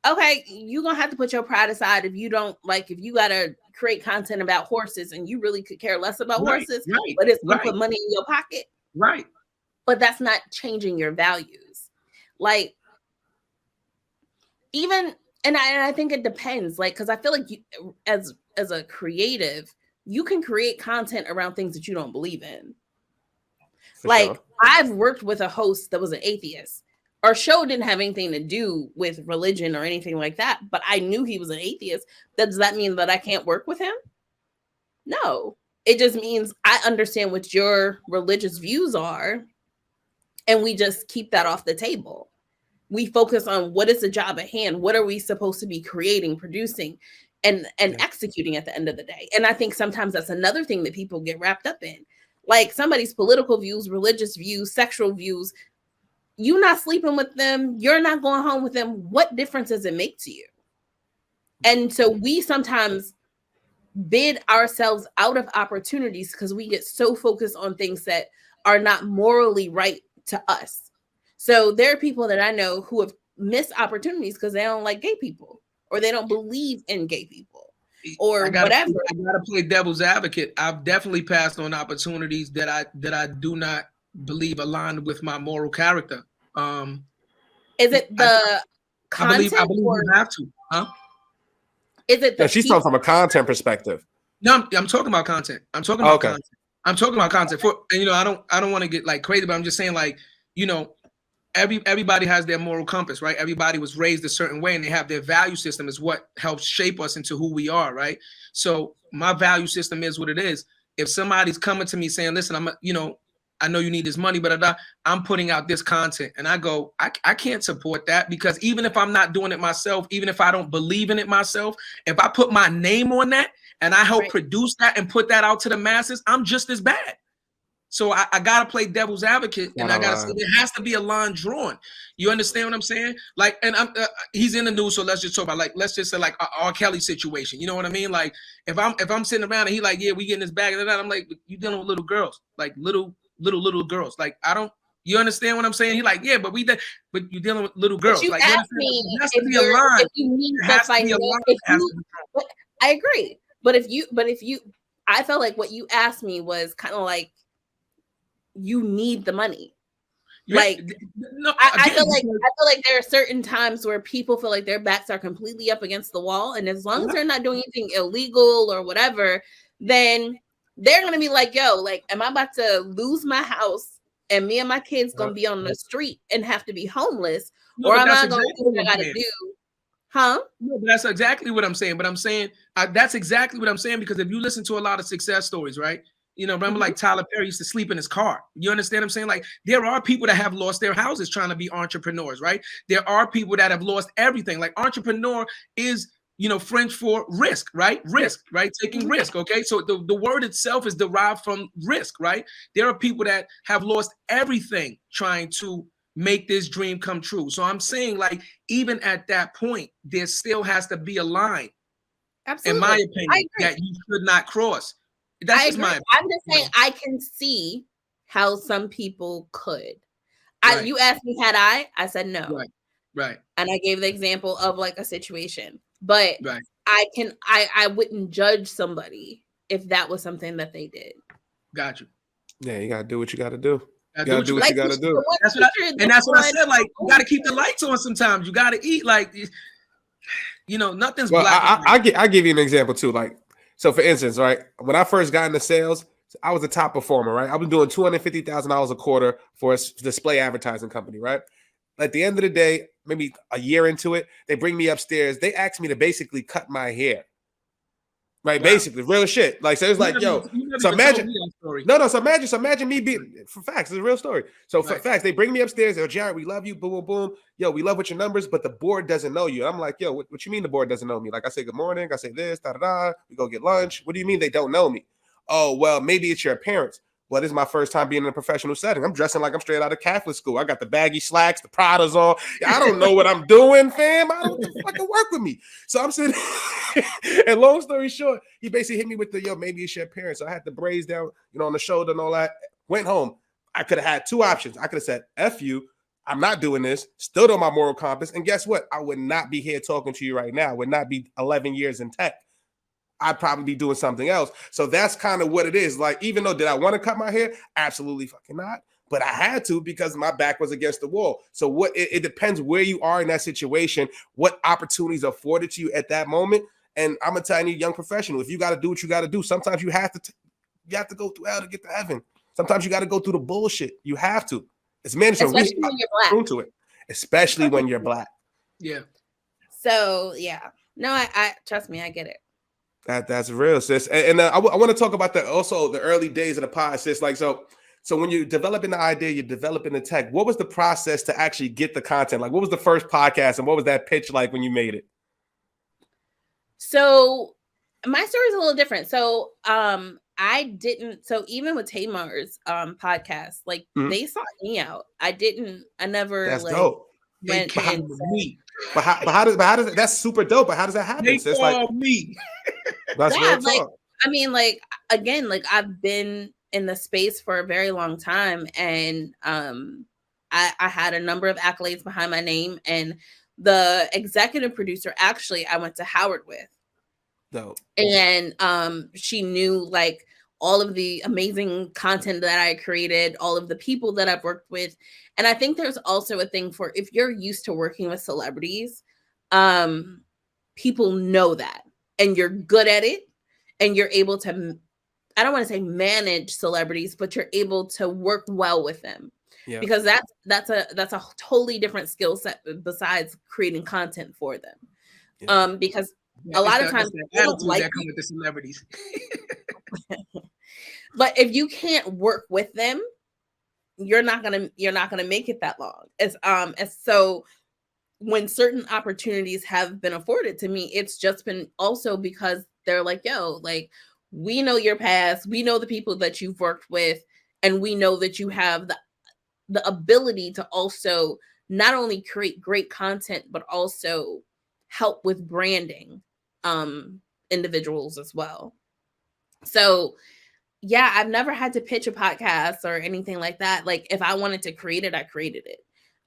okay, you're gonna have to put your pride aside if you don't like, if you gotta create content about horses and you really could care less about horses, but it's gonna put money in your pocket. Right. But that's not changing your values. Like, even, and I think it depends, like, because I feel like you, as a creative, you can create content around things that you don't believe in. Like, I've worked with a host that was an atheist. Our show didn't have anything to do with religion or anything like that, but I knew he was an atheist. Does that mean that I can't work with him? No. It just means I understand what your religious views are, and we just keep that off the table. We focus on what is the job at hand, what are we supposed to be creating, producing, and executing at the end of the day. And I think sometimes that's another thing that people get wrapped up in. Like somebody's political views, religious views, sexual views, you're not sleeping with them, you're not going home with them. What difference does it make to you? And so we sometimes bid ourselves out of opportunities because we get so focused on things that are not morally right to us. So there are people that I know who have missed opportunities because they don't like gay people, or they don't believe in gay people, or whatever. I gotta play devil's advocate. I've definitely passed on opportunities that I do not believe aligned with my moral character. Is it the content? I believe you have to, huh? Is it the she's talking from a content perspective. No, I'm talking about content. I'm talking about content. I'm talking about content. I don't want to get like crazy, but I'm just saying, like, everybody has their moral compass, right? Everybody was raised a certain way, and they have their value system is what helps shape us into who we are, right? So my value system is what it is. If somebody's coming to me saying, listen, I know you need this money, but I'm putting out this content, and I go, I can't support that, because even if I'm not doing it myself, even if I don't believe in it myself, if I put my name on that and I help produce that and put that out to the masses, I'm just as bad. So I gotta play devil's advocate, and I gotta say there has to be a line drawn. You understand what I'm saying? Like, and he's in the news, so let's just talk about, like, let's just say like a R. Kelly situation. You know what I mean? Like, if I'm sitting around and he like, yeah, we getting this bag, and I'm like, you dealing with little girls, like little girls. Like, you understand what I'm saying? He like, yeah, but you're dealing with little girls. But you like, asked me if you need the financial. I agree, but if you, I felt like what you asked me was kind of like, you need the money. Like, no, I feel like there are certain times where people feel like their backs are completely up against the wall, and as long as they're not doing anything illegal or whatever, then they're gonna be like, yo, like, am I about to lose my house and me and my kids gonna be on the street and have to be homeless, or am I gonna do what I gotta do? Huh? No, but that's exactly what I'm saying. But I'm saying that's exactly what I'm saying, because if you listen to a lot of success stories, right? Remember, like Tyler Perry used to sleep in his car. You understand what I'm saying? Like, there are people that have lost their houses trying to be entrepreneurs, right? There are people that have lost everything. Like, entrepreneur is, French for risk, right? Risk, right? Taking risk, okay? So the word itself is derived from risk, right? There are people that have lost everything trying to make this dream come true. So I'm saying, like, even at that point, there still has to be a line, in my opinion, that you should not cross. That's just my opinion. I'm just saying, I can see how some people could. You asked me, had I said no. Right. And I gave the example of like a situation, but I wouldn't judge somebody if that was something that they did. Got you. Yeah, you gotta do what you gotta do. You gotta do what you gotta do. That's what I said. Like, you gotta keep the lights on sometimes. You gotta eat. Like, nothing's black. I give you an example too. Like, so for instance, right, when I first got into sales, I was a top performer, right? I was doing $250,000 a quarter for a display advertising company, right? At the end of the day, maybe a year into it, they bring me upstairs. They asked me to basically cut my hair. Right, wow. Basically, real shit. Like, so it's like, yo, so imagine, so imagine me being, for facts, it's a real story. So for facts, they bring me upstairs, yo, Jared, we love you, boom, boom, boom. Yo, we love what your numbers, but the board doesn't know you. I'm like, yo, what you mean the board doesn't know me? Like, I say good morning, I say this, da-da-da, we go get lunch. What do you mean they don't know me? Oh, well, maybe it's your appearance. Well, this is my first time being in a professional setting. I'm dressing like I'm straight out of Catholic school. I got the baggy slacks, the Pradas on. I don't know what I'm doing, fam. I don't fucking work with me. So I'm sitting, and long story short, he basically hit me with the, yo, maybe it's your parents. So I had the braids down, on the shoulder and all that. Went home. I could have had two options. I could have said, F you, I'm not doing this. Still on my moral compass. And guess what? I would not be here talking to you right now. I would not be 11 years in tech. I'd probably be doing something else. So that's kind of what it is. Like, even though did I want to cut my hair? Absolutely fucking not. But I had to because my back was against the wall. So it depends where you are in that situation, what opportunities are afforded to you at that moment. And I'm gonna tell any young professional, if you got to do what you got to do, sometimes you have to go through hell to get to heaven. Sometimes you got to go through the bullshit. You have to. It's mandatory. Especially when you're black. Into it. Especially when you're black. Yeah. So yeah. No, I trust me, I get it. That's real, sis. And I want to talk about the early days of the pod, sis. Like, so when you're developing the idea, you're developing the tech, what was the process to actually get the content? Like, what was the first podcast and what was that pitch like when you made it? So my story is a little different. So even with Tamar's podcast, like they sought me out. I never That's like dope. went and me. But how does that's super dope, but how does that happen? They It's call like me. That's real like talk. I mean, like again, like I've been in the space for a very long time, and I had a number of accolades behind my name, and the executive producer actually I went to Howard with. Dope. And she knew like all of the amazing content that I created, all of the people that I've worked with. And I think there's also a thing for if you're used to working with celebrities, people know that and you're good at it and you're able to, I don't want to say manage celebrities, but you're able to work well with them. Yeah. Because that's a totally different skill set besides creating content for them. Yeah. Because a lot of times attitudes that come with the celebrities. But if you can't work with them, you're not gonna make it that long. As so when certain opportunities have been afforded to me, it's just been also because they're like, yo, like we know your past, we know the people that you've worked with, and we know that you have the ability to also not only create great content, but also help with branding individuals as well. So yeah, I've never had to pitch a podcast or anything like that. Like if I wanted to create it, I created it.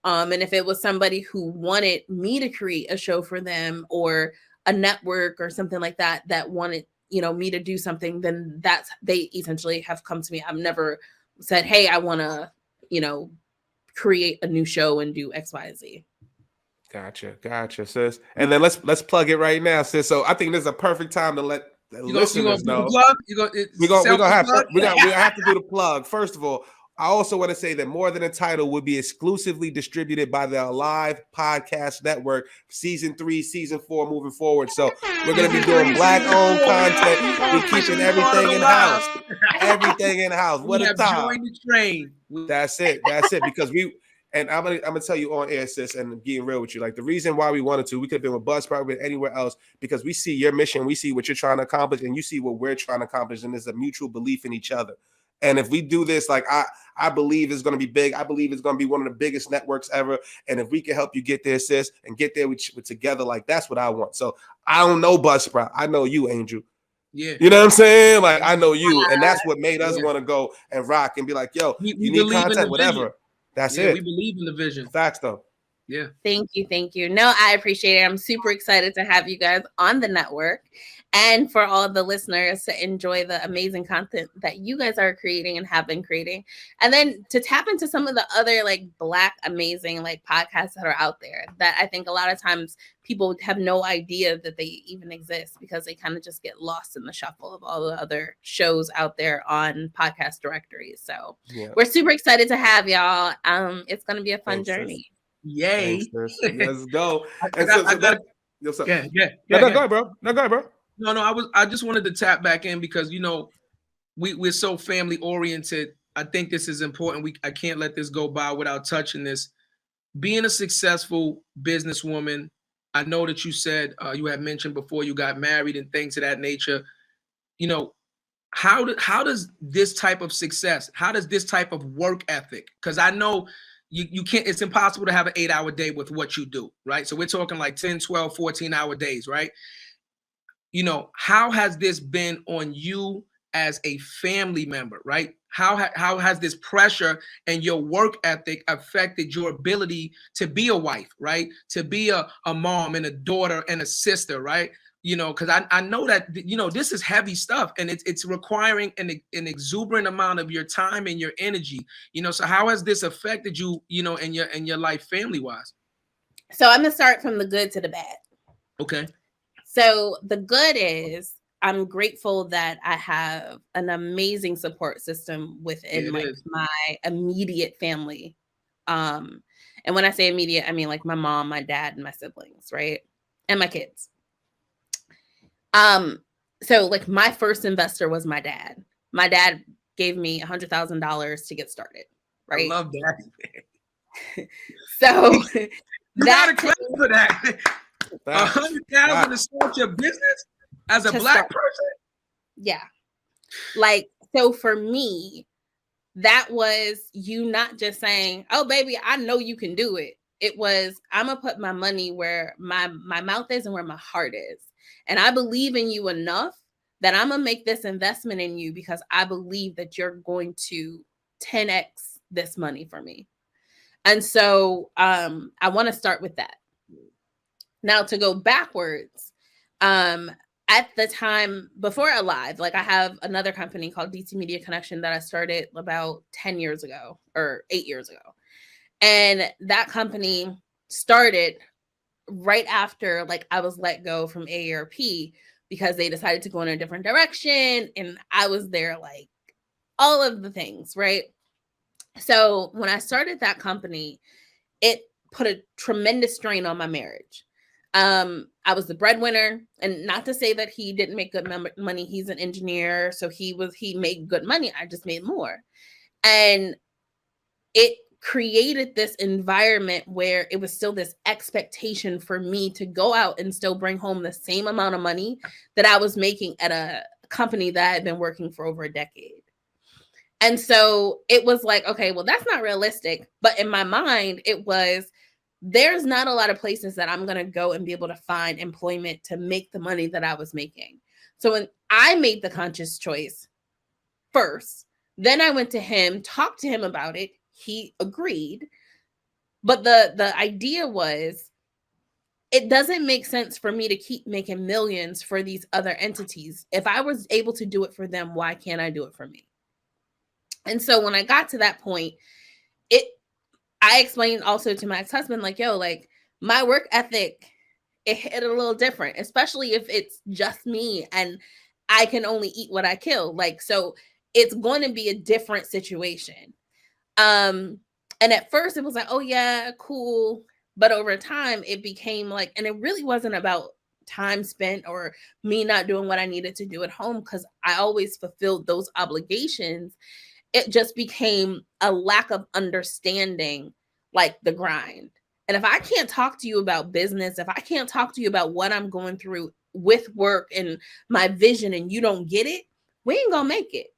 And if it was somebody who wanted me to create a show for them or a network or something like that, that wanted, me to do something, then they essentially have come to me. I've never said, hey, I want to, create a new show and do X, Y, and Z. Gotcha, sis. And then let's plug it right now, sis. So I think this is a perfect time to let the listeners know. We're gonna have to do the plug. First of all, I also want to say that More Than a Title will be exclusively distributed by the Alive Podcast Network, season 3, season 4, moving forward. So we're gonna be doing Black-owned content. We're keeping everything in house. Everything in house. What a time! Joined the train. That's it. Because and I'm gonna tell you on air, sis, and getting real with you. Like the reason why we wanted to, we could have been with Buzz, probably anywhere else, because we see your mission, we see what you're trying to accomplish, and you see what we're trying to accomplish, and there's a mutual belief in each other. And if we do this, like I believe it's going to be big. I believe it's going to be one of the biggest networks ever. And if we can help you get there, sis, and get there with together, like that's what I want. So I don't know Buzzsprout. I know you, Angel. Yeah. You know what I'm saying? Like I know you, and that's what made us want to go and rock and be like, yo, you need content, whatever. That's it. We believe in the vision. Facts though. Yeah. Thank you. No, I appreciate it. I'm super excited to have you guys on the network and for all the listeners to enjoy the amazing content that you guys are creating and have been creating. And then to tap into some of the other like Black amazing like podcasts that are out there that I think a lot of times people have no idea that they even exist because they kind of just get lost in the shuffle of all the other shows out there on podcast directories. So we're super excited to have y'all. It's going to be a fun journey. Yay. Thanks, let's go. Go ahead, bro. No, go ahead, bro. No, I just wanted to tap back in because, we're so family oriented. I think this is important. I can't let this go by without touching this. Being a successful businesswoman, I know that you said you had mentioned before you got married and things of that nature. How does this type of success, how does this type of work ethic, because I know you can't, it's impossible to have an 8-hour day with what you do, right? So we're talking like 10, 12, 14-hour days, right? How has this been on you as a family member, right? How has this pressure and your work ethic affected your ability to be a wife, right? To be a mom and a daughter and a sister, right? Because I know that, this is heavy stuff and it's requiring an exuberant amount of your time and your energy, so how has this affected you, in your life family wise? So I'm going to start from the good to the bad. Okay. So the good is I'm grateful that I have an amazing support system within my immediate family. And when I say immediate, I mean like my mom, my dad, and my siblings, right? And my kids. So like my first investor was my dad. My dad gave me $100,000 to get started, right? I love that. So you gotta clap for that. $100,000 to start your business as a Black person? Yeah. Like, so for me, that was you not just saying, oh, baby, I know you can do it. It was, I'm going to put my money where my mouth is and where my heart is. And I believe in you enough that I'm going to make this investment in you because I believe that you're going to 10x this money for me. And so I want to start with that. Now to go backwards, at the time before Alive, like I have another company called DC Media Connection that I started about 10 years ago or 8 years ago. And that company started right after like I was let go from AARP because they decided to go in a different direction. And I was there like all of the things, right? So when I started that company, it put a tremendous strain on my marriage. I was the breadwinner, and not to say that he didn't make good money. He's an engineer, so he made good money. I just made more. And it created this environment where it was still this expectation for me to go out and still bring home the same amount of money that I was making at a company that I had been working for over a decade. And so it was like, okay, well, that's not realistic. But in my mind, it was, there's not a lot of places that I'm going to go and be able to find employment to make the money that I was making. So when I made the conscious choice first, then I went to him, talked to him about it. He agreed. But the idea was, it doesn't make sense for me to keep making millions for these other entities. If I was able to do it for them, why can't I do it for me? And so when I got to that point, I explained also to my ex-husband, like, yo, like my work ethic, it hit a little different, especially if it's just me and I can only eat what I kill. Like, so it's going to be a different situation. And at first it was like, oh yeah, cool. But over time it became like, and it really wasn't about time spent or me not doing what I needed to do at home, because I always fulfilled those obligations. It just became a lack of understanding, like the grind. And if I can't talk to you about business, if I can't talk to you about what I'm going through with work and my vision, and you don't get it, we ain't gonna make it.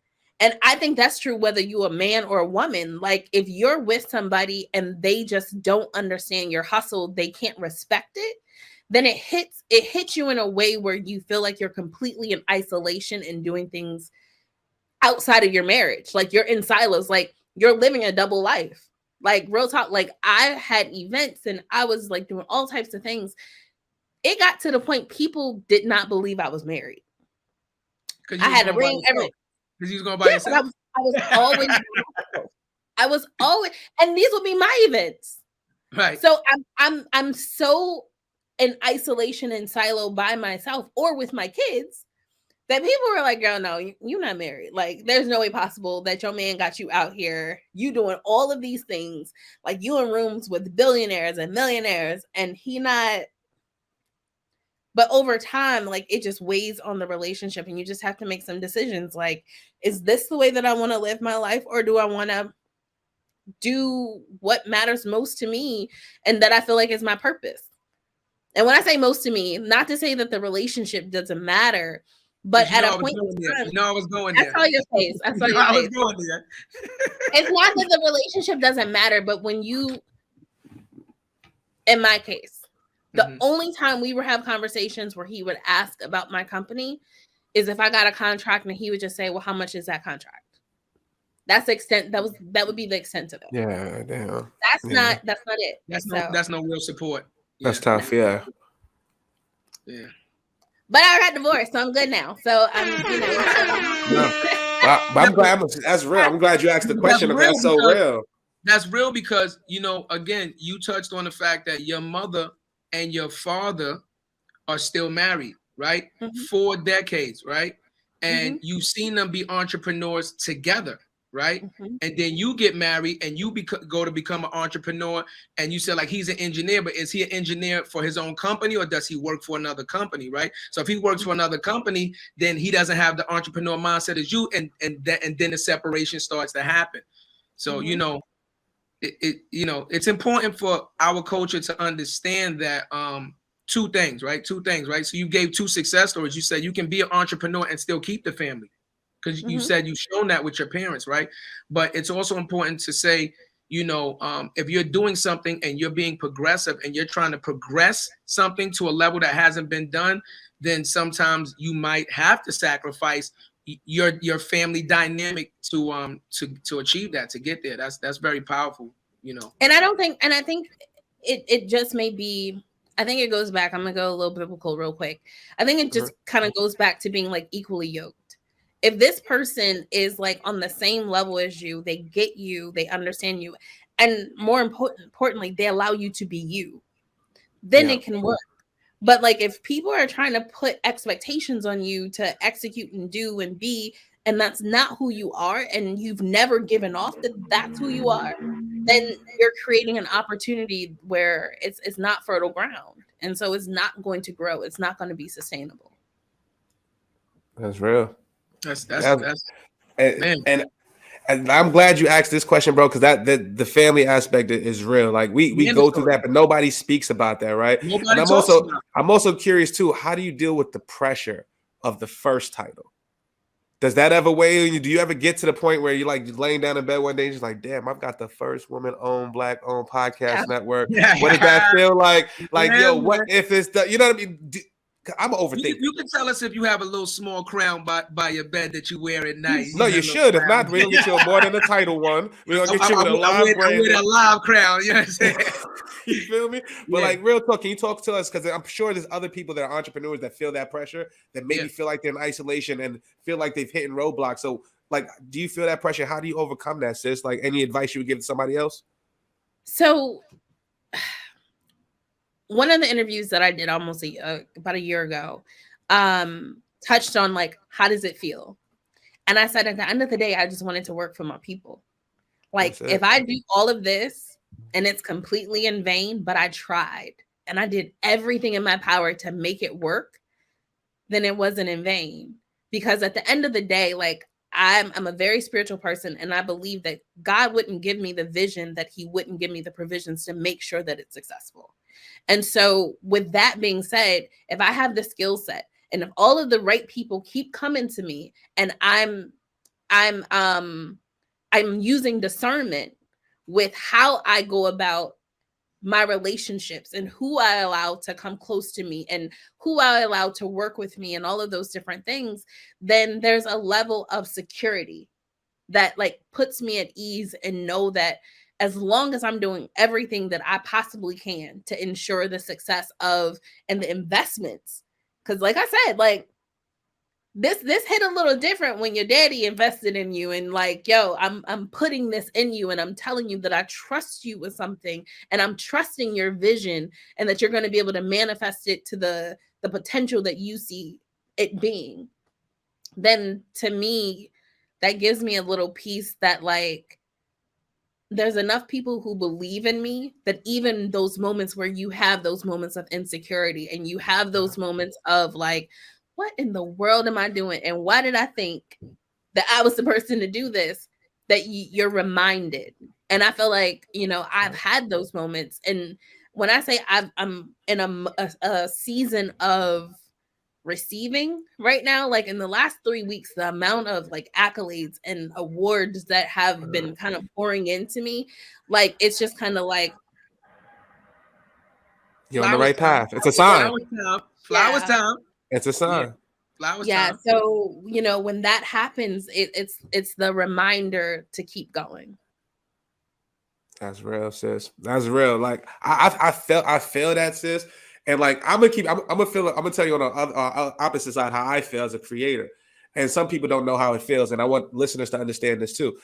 And I think that's true whether you're a man or a woman. Like if you're with somebody and they just don't understand your hustle, they can't respect it, then it hits you in a way where you feel like you're completely in isolation and doing things outside of your marriage. Like you're in silos, like you're living a double life. Like real talk, like I had events and I was like doing all types of things. It got to the point people did not believe I was married. I had a ring, everything. Because you was going by yourself? I was always, and these would be my events. Right. So I'm so in isolation and silo by myself or with my kids that people were like, girl, no, you're not married. Like, there's no way possible that your man got you out here. You doing all of these things. Like, you in rooms with billionaires and millionaires, and he not. But over time, like, it just weighs on the relationship, and you just have to make some decisions. Like, is this the way that I want to live my life, or do I want to do what matters most to me and that I feel like is my purpose? And when I say most to me, not to say that the relationship doesn't matter, but at a point in time, I was going there. I saw your face. I saw your face. Going there. It's not that the relationship doesn't matter, but when you, in my case, the only time we would have conversations where he would ask about my company is if I got a contract, and he would just say, well, how much is that contract? That's the extent. That would be the extent of it. Yeah, damn. That's not it. That's no real support. That's tough. Yeah. Yeah. But I got divorced, so I'm good now. So I'm, I'm glad. That's real. I'm glad you asked the question. That's so real. That's real because, again, you touched on the fact that your mother and your father are still married, right? 4 decades, right? And you've seen them be entrepreneurs together, right? And then you get married and you go to become an entrepreneur, and you said, like, he's an engineer, but is he an engineer for his own company, or does he work for another company, right? So if he works for another company, then he doesn't have the entrepreneur mindset as you, and then the separation starts to happen. So it's important for our culture to understand that two things, right? So you gave 2 success stories. You said you can be an entrepreneur and still keep the family, because you said you've shown that with your parents, right? But it's also important to say, if you're doing something and you're being progressive and you're trying to progress something to a level that hasn't been done, then sometimes you might have to sacrifice your family dynamic to achieve that, to get there. That's very powerful, And I think it just may be, I think it goes back. I'm gonna go a little biblical real quick. I think it just kind of goes back to being like equally yoked. If this person is like on the same level as you, they get you, they understand you, and more importantly, they allow you to be you, then it can work. But like, if people are trying to put expectations on you to execute and do and be, and that's not who you are, and you've never given off that that's who you are, then you're creating an opportunity where it's not fertile ground, and so it's not going to grow. It's not going to be sustainable. That's real. That's and I'm glad you asked this question, bro, because that the family aspect is real. Like we go through that, but nobody speaks about that, right? And I'm also curious too. How do you deal with the pressure of the first title? Does that ever weigh on you? Do you ever get to the point where you're like laying down in bed one day and just like, damn, I've got the first woman-owned, Black-owned podcast network. What does that feel like? Like, what if it's the, you know what I mean? I'm an overthinker. You can tell us if you have a little small crown by your bed that you wear at night. No, you should. If not, we're going to get you more than the title one. We're going to get you with a live brand. With a live crown. You know what I'm saying? You feel me? But like, real talk, can you talk to us? Because I'm sure there's other people that are entrepreneurs that feel that pressure, that maybe feel like they're in isolation and feel like they've hit roadblocks. So like, do you feel that pressure? How do you overcome that, sis? Like, any advice you would give to somebody else? So one of the interviews that I did almost about a year ago touched on like, how does it feel? And I said, at the end of the day, I just wanted to work for my people. Like, if I do all of this and it's completely in vain, but I tried and I did everything in my power to make it work, then it wasn't in vain. Because at the end of the day, like, I'm a very spiritual person, and I believe that God wouldn't give me the vision that he wouldn't give me the provisions to make sure that it's successful. And so with that being said, if I have the skill set, and if all of the right people keep coming to me, and I'm using discernment with how I go about my relationships and who I allow to come close to me and who I allow to work with me and all of those different things, then there's a level of security that like puts me at ease and know that as long as I'm doing everything that I possibly can to ensure the success of and the investments, because like I said, like this hit a little different when your daddy invested in you and like, yo, I'm putting this in you and I'm telling you that I trust you with something and I'm trusting your vision and that you're going to be able to manifest it to the potential that you see it being. Then to me, that gives me a little piece that like, there's enough people who believe in me that even those moments where you have those moments of insecurity and you have those moments of like, what in the world am I doing? And why did I think that I was the person to do this? That you're reminded. And I feel like, you know, I've had those moments. And when I say I'm in a season of receiving right now, like in the last 3 weeks, the amount of like accolades and awards that have been kind of pouring into me, like it's just kind of like you're on the right path. It's a sign. Flowers time. It's a sign. Yeah. Flowers yeah. time. So, you know, when that happens, it's the reminder to keep going. That's real, sis. That's real. Like I feel that, sis. And like I'm gonna tell you on the opposite side how I feel as a creator. And some people don't know how it feels, and I want listeners to understand this too.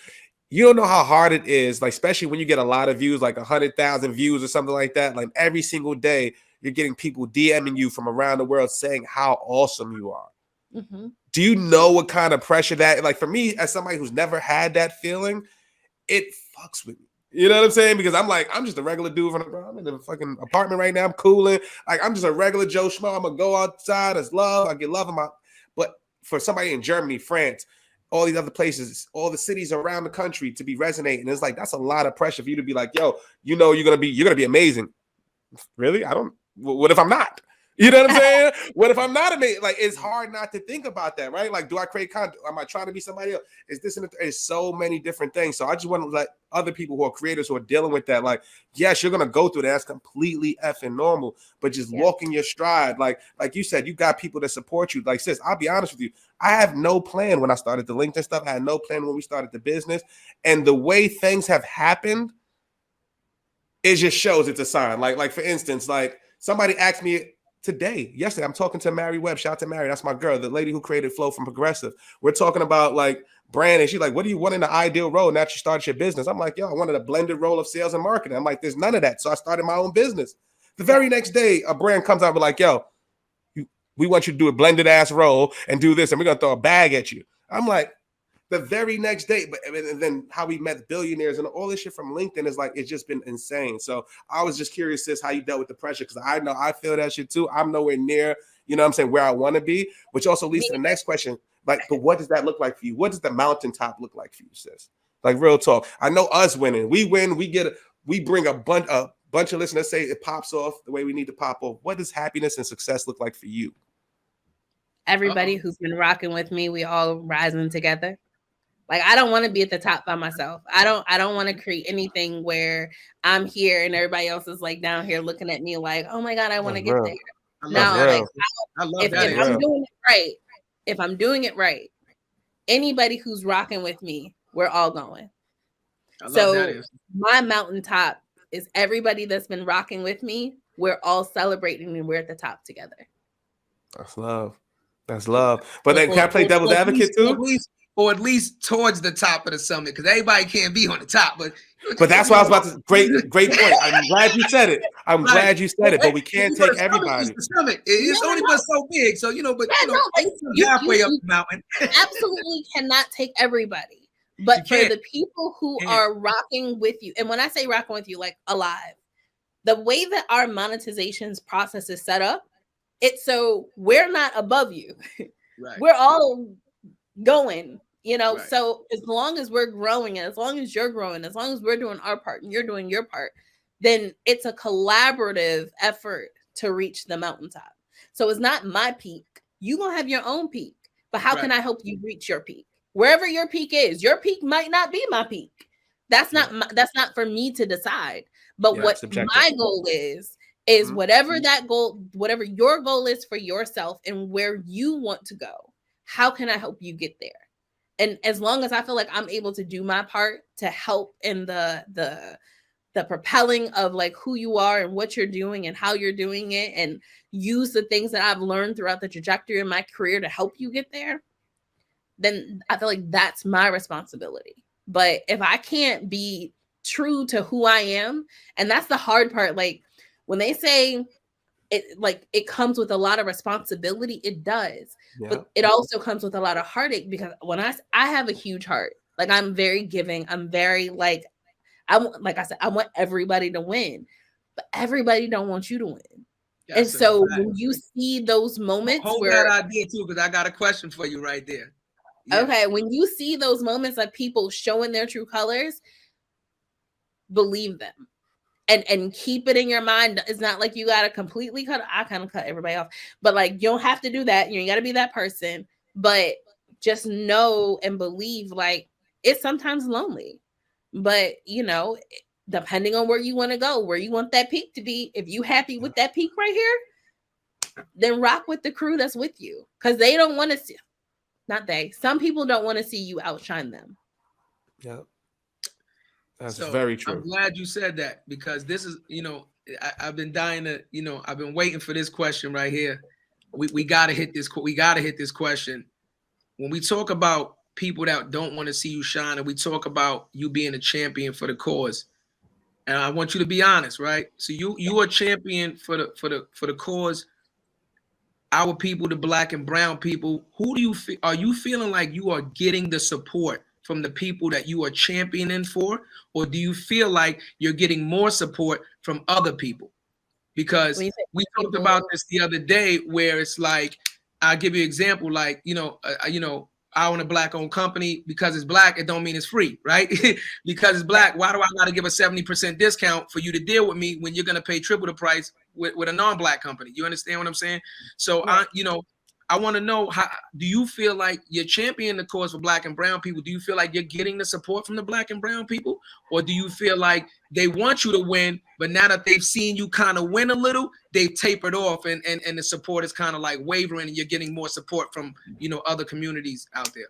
You don't know how hard it is, like especially when you get a lot of views, like 100,000 views or something like that. Like every single day, you're getting people DMing you from around the world saying how awesome you are. Mm-hmm. Do you know what kind of pressure that? Like for me, as somebody who's never had that feeling, it fucks with me. You know what I'm saying? Because I'm like, I'm just a regular dude from the, I'm in a fucking apartment right now. I'm cooling. Like, I'm just a regular Joe Schmo. I'm going to go outside as love. I get love in my, but for somebody in Germany, France, all these other places, all the cities around the country to be resonating, it's like, that's a lot of pressure for you to be like, yo, you know, you're going to be amazing. Really? What if I'm not? You know what I'm saying? What if I'm not amazing? Like, it's hard not to think about that, right? Like, do I create content? Am I trying to be somebody else? Is this it's so many different things. So I just want to let other people who are creators who are dealing with that, like, yes, you're gonna go through that. That's completely effing normal. But just walking your stride, like you said, you got people that support you. Like, sis, I'll be honest with you. I have no plan when I started the LinkedIn stuff. I had no plan when we started the business. And the way things have happened, it just shows it's a sign. Like for instance, like somebody asked me yesterday, I'm talking to Mary Webb. Shout out to Mary. That's my girl, the lady who created Flow from Progressive. We're talking about like brand. And she's like, what do you want in the ideal role? Now that you started your business. I'm like, yo, I wanted a blended role of sales and marketing. I'm like, there's none of that. So I started my own business. The very next day, a brand comes out and be like, yo, we want you to do a blended ass role and do this. And we're going to throw a bag at you. I'm like, the very next day, and then how we met billionaires and all this shit from LinkedIn is like, it's just been insane. So I was just curious, sis, how you dealt with the pressure. Cause I know I feel that shit too. I'm nowhere near, you know what I'm saying, where I want to be, which also leads to the next question. Like, but what does that look like for you? What does the mountaintop look like for you, sis? Like real talk. I know us winning, we win, we bring a bunch of listeners, say it pops off the way we need to pop off. What does happiness and success look like for you? Everybody who's been rocking with me, we all rising together. Like, I don't want to be at the top by myself. I don't want to create anything where I'm here and everybody else is like down here looking at me like, oh my God, I want to get there. No, like if I'm doing it right, if I'm doing it right, anybody who's rocking with me, we're all going. So my mountaintop is everybody that's been rocking with me. We're all celebrating and we're at the top together. That's love. That's love. But then can I play devil's advocate too? Or at least towards the top of the summit, because everybody can't be on the top. But that's why I was about to. Great point. I'm glad you said it. Glad you said it. But we can't take everybody. The summit. It's only but so big. So halfway up the mountain. Absolutely cannot take everybody. But for the people who are rocking with you, and when I say rocking with you, like alive, the way that our monetizations process is set up, it's so we're not above you. Right. We're all going. You know, right. So as long as we're growing, as long as you're growing, as long as we're doing our part and you're doing your part, then it's a collaborative effort to reach the mountaintop. So it's not my peak. You're going to have your own peak. But how can I help you reach your peak? Wherever your peak is, your peak might not be my peak. That's not for me to decide. But what my goal is whatever that goal, whatever your goal is for yourself and where you want to go, how can I help you get there? And as long as I feel like I'm able to do my part to help in the propelling of like who you are and what you're doing and how you're doing it, and use the things that I've learned throughout the trajectory of my career to help you get there, then I feel like that's my responsibility. But if I can't be true to who I am, and that's the hard part, like when they say it comes with a lot of responsibility, it does. Yeah. But it also comes with a lot of heartache, because when I have a huge heart, like I'm very giving, I'm very like, like I said, I want everybody to win, but everybody don't want you to win. And so when you see those moments hold that idea too, because I got a question for you right there. Yeah. Okay, when you see those moments of people showing their true colors, believe them. And keep it in your mind. It's not like you gotta completely I kind of cut everybody off, but like you don't have to do that. You ain't gotta be that person, but just know and believe like it's sometimes lonely. But you know, depending on where you want to go, where you want that peak to be, if you happy with that peak right here, then rock with the crew that's with you. Because they don't want to see, not they, some people don't want to see you outshine them. Yeah. That's very true. I'm glad you said that, because this is, you know, I've been dying to, you know, I've been waiting for this question right here. We got to hit this. We got to hit this question. When we talk about people that don't want to see you shine, and we talk about you being a champion for the cause, and I want you to be honest, right? So you are a champion for the cause. Our people, the Black and brown people. Who do you feel? Are you feeling like you are getting the support from the people that you are championing for, or do you feel like you're getting more support from other people? Because we talked about this the other day, where it's like, I'll give you an example, like, you know, I own a Black-owned company. Because it's Black, it don't mean it's free, right? Because it's Black, why do I got to give a 70% discount for you to deal with me when you're going to pay triple the price with a non-Black company? You understand what I'm saying? So, I want to know, how do you feel like you're championing the cause for Black and brown people? Do you feel like you're getting the support from the Black and brown people? Or do you feel like they want you to win, but now that they've seen you kind of win a little, they've tapered off and the support is kind of like wavering, and you're getting more support from, you know, other communities out there?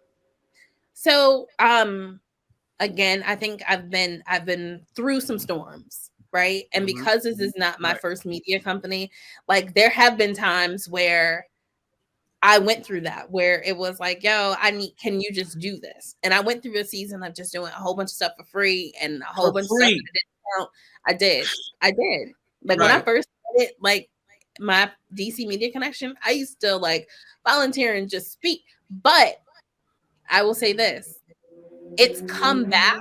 So, again, I think I've been through some storms, right? And because this is not my first media company, like there have been times where I went through that, where it was like, yo, can you just do this? And I went through a season of just doing a whole bunch of stuff for free and a whole bunch of stuff that I did. Like when I first started, like my DC media connection, I used to like volunteer and just speak. But I will say this, it's come back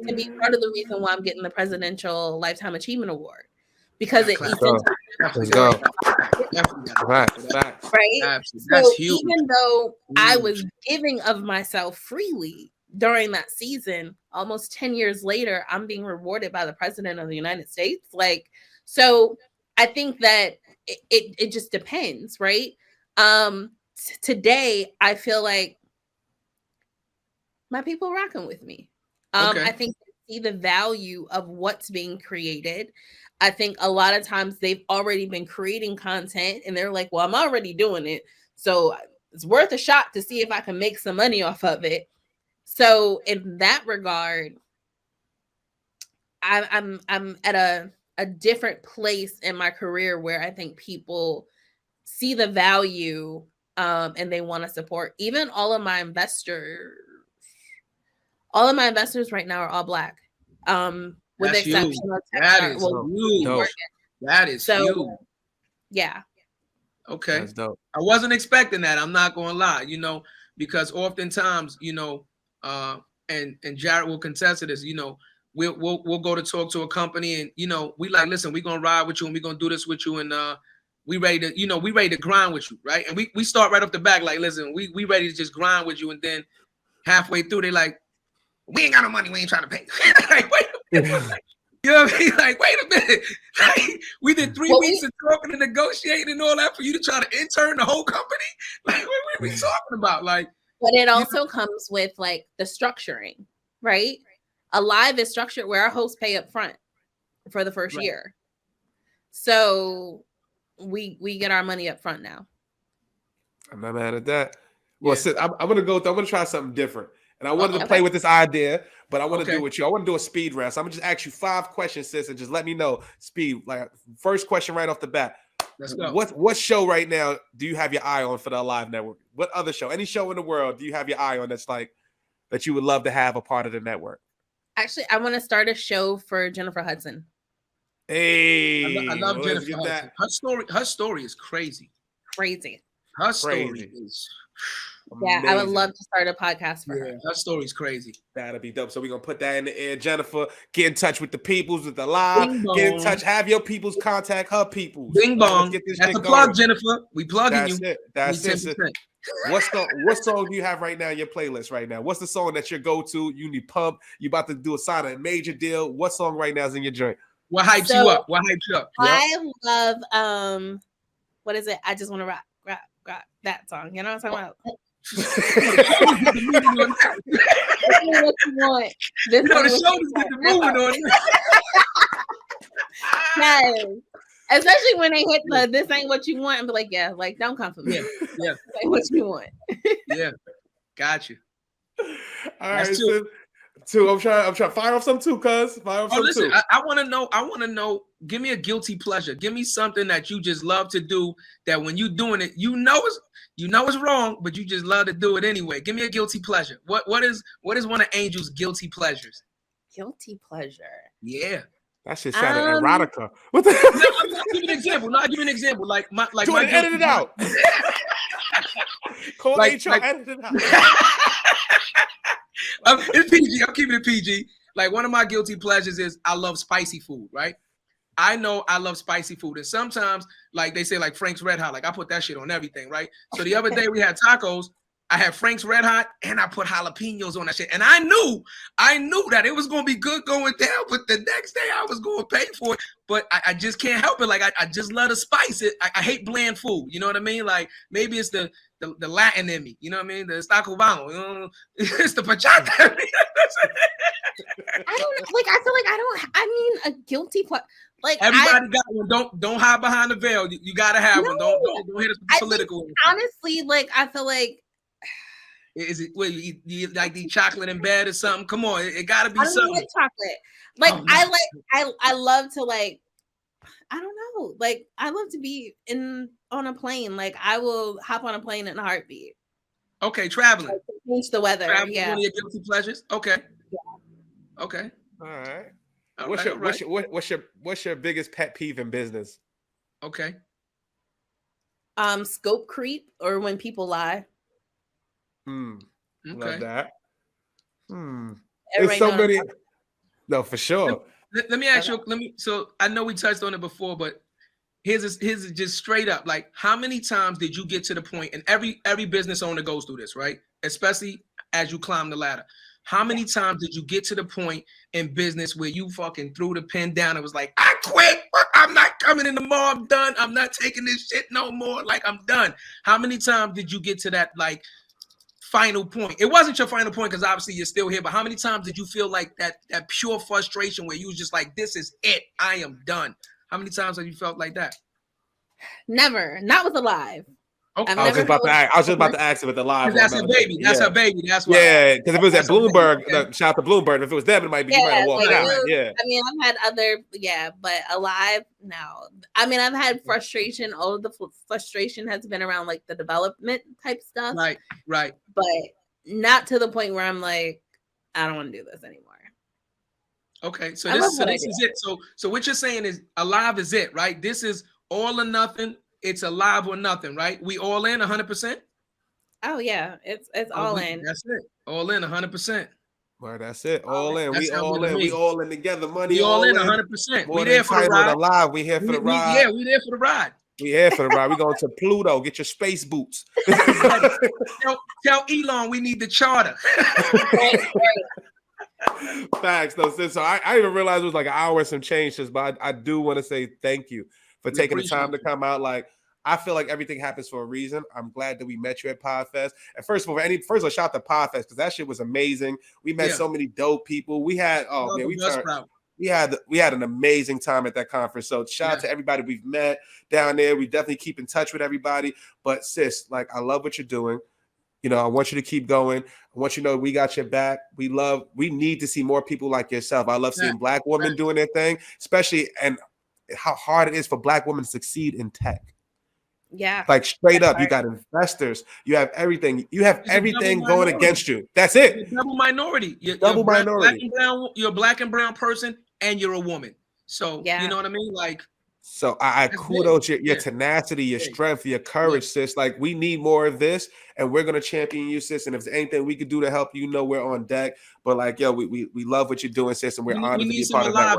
to be part of the reason why I'm getting the Presidential Lifetime Achievement Award. Because it essentially right. So even though I was giving of myself freely during that season, almost 10 years later, I'm being rewarded by the President of the United States. Like, so I think that it just depends, right? Today, I feel like my people are rocking with me. I think they see the value of what's being created. I think a lot of times they've already been creating content and they're like, well, I'm already doing it, so it's worth a shot to see if I can make some money off of it. So in that regard, I'm at a different place in my career where I think people see the value and they want to support. Even all of my investors right now are all Black. With the exception of Techstar. That is huge. Yeah. Okay. That's dope. I wasn't expecting that. I'm not gonna lie, you know, because oftentimes, you know, and Jared will contest to this, you know, we'll go to talk to a company and, you know, we like, listen, we're gonna ride with you and we're gonna do this with you, and we ready to grind with you, right? And we start right off the back, like, listen, we ready to just grind with you, and then halfway through they like, we ain't got no money, we ain't trying to pay. Like, wait a minute. You know what I mean? Like, wait a minute. Like, we did 3 weeks of talking and negotiating and all that for you to try to intern the whole company? Like, what are we talking about? Like, but it also comes with like the structuring, right? A live is structured where our hosts pay up front for the first year. So we get our money up front now. I'm not mad at that. Well, I'm gonna try something different. And I wanted to play with this idea, but I want to do it with you. I want to do a speed round. So I'm going to just ask you 5 questions, sis, and just let me know speed. Like, first question right off the bat. Let's go. What show right now do you have your eye on for the Alive Network? What other show? Any show in the world do you have your eye on that's like that you would love to have a part of the network? Actually, I want to start a show for Jennifer Hudson. Hey, I love Jennifer Hudson. Her story is crazy. Crazy. Her story is Yeah, I would love to start a podcast for her. Her story's crazy. That'll be dope. So we're gonna put that in the air. Jennifer, get in touch with the peoples with the live. Get in touch. Have your peoples contact her peoples. Bing bong. That's a plug, Jennifer. We plugging you. That's it. What song do you have right now in your playlist right now? What's the song that's your go-to? You need pump. You about to do a major deal. What song right now is in your joint? What hypes you up? What hypes you up? I love what is it? I just want to rock that song. You know what I'm talking about? What you want. The shoulders get the moving on you. Yes. Especially when they hit the "this ain't what you want" and be like, "Yeah, like don't come for me." Yeah, this ain't what you want. Yeah, got you. All right, two. I'm trying to fire off some too, cuz. Listen, I want to know. Give me a guilty pleasure. Give me something that you just love to do. That when you doing it, you know it's wrong, but you just love to do it anyway. Give me a guilty pleasure. What is one of Angel's guilty pleasures? Guilty pleasure. Yeah. That shit sounded erotica. What the? No, I'll give you an example. Like Jordan, edit it out. Call HR, edit it out. It's PG. I'm keeping it PG. Like one of my guilty pleasures is I love spicy food, right? I know I love spicy food. And sometimes, like they say, like Frank's Red Hot, like I put that shit on everything, right? So the other day we had tacos. I had Frank's Red Hot and I put jalapenos on that shit. And I knew that it was going to be good going down, but the next day I was going to pay for it. But I just can't help it. Like I just love to spice it. I hate bland food. You know what I mean? Like maybe it's the Latin in me. You know what I mean? The Stacobano. You know, it's the pachata. I don't know. Like I feel like I mean a guilty pleasure. Like everybody got one. Don't hide behind the veil. You gotta have one. Don't hit us with political. Honestly, like I feel like. Is it you like the chocolate in bed or something? Come on, it gotta be something. Like chocolate. Like I love to like. I don't know. Like I love to be on a plane. Like I will hop on a plane in a heartbeat. Okay, traveling. Like, change the weather. Traveling, yeah. One of your guilty pleasures. Okay. Yeah. Okay. All right. What's your biggest pet peeve in business? Okay. Scope creep or when people lie. Okay. Love that. There's so many. No, for sure. Let me ask you. So I know we touched on it before, but here's just straight up. Like, how many times did you get to the point? And every business owner goes through this, right? Especially as you climb the ladder. How many times did you get to the point in business where you fucking threw the pen down and was like, I quit. I'm not coming in the mall. I'm done. I'm not taking this shit no more. Like, I'm done. How many times did you get to that like final point? It wasn't your final point because obviously you're still here, but how many times did you feel like that pure frustration where you was just like, this is it, I am done? How many times have you felt like that? Never. Not with Alive. Okay. I was just about to ask if it's Alive. That's her baby. That's her baby. That's why. Yeah, because if it was at Bloomberg, shout out to Bloomberg. If it was them, it might be you might have walked out. Yeah. I mean, I've had other, but Alive, no. I mean, I've had frustration. All of the frustration has been around like the development type stuff. Right. But not to the point where I'm like, I don't want to do this anymore. Okay, so this is it. So what you're saying is Alive is it, right? This is all or nothing. It's Alive or nothing, right? We all in 100%? Oh yeah, it's all in. That's it. All in 100%. Well, that's it. All in. We all in. We all in together. Money. We all in 100%. We there for the ride. Alive. We here for the ride. We there for the ride. We here for the ride. We going to Pluto. Get your space boots. Tell Elon we need the charter. Facts. No, so I didn't even realize it was like an hour and some changes, but I do want to say thank you for taking the time to come out. Like, I feel like everything happens for a reason. I'm glad that we met you at Podfest. And first of all, shout out to Podfest because that shit was amazing. We met so many dope people. We had we had an amazing time at that conference. So shout out to everybody we've met down there. We definitely keep in touch with everybody. But sis, like, I love what you're doing. You know, I want you to keep going. I want you to know we got your back. We need to see more people like yourself. I love seeing Black women doing their thing, especially and how hard it is for Black women to succeed in tech. Yeah. Like straight up, you got investors, you have everything. You have everything going against you. That's it. You're double minority. You're a Black and brown person and you're a woman. So you know what I mean? Like, So I kudos your tenacity, your strength, your courage, sis. Like, we need more of this, and we're gonna champion you, sis. And if there's anything we could do to help, we're on deck. But like, yo, we love what you're doing, sis, and we're honored to be a part of that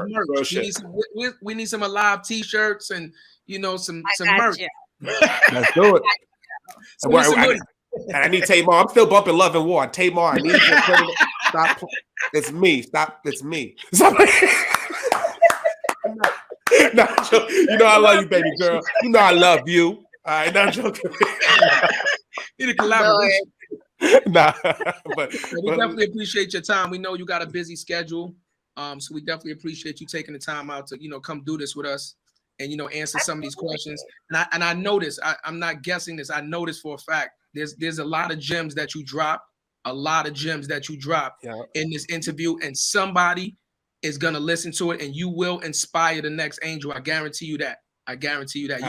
work. We need some alive t-shirts and some merch. Let's do it. And I need Tamar. I'm still bumping Love and War. Tamar, I need you to stop. It's me. Stop. It's me. No, I love you, baby girl. I love you. All right, not joking. Need a collaboration. Nah, but we definitely appreciate your time. We know you got a busy schedule, so we definitely appreciate you taking the time out to come do this with us and answer some of these questions. And I noticed, I'm not guessing this. I noticed for a fact there's a lot of gems that you drop, in this interview, and somebody is going to listen to it, and you will inspire the next angel. I guarantee you that. You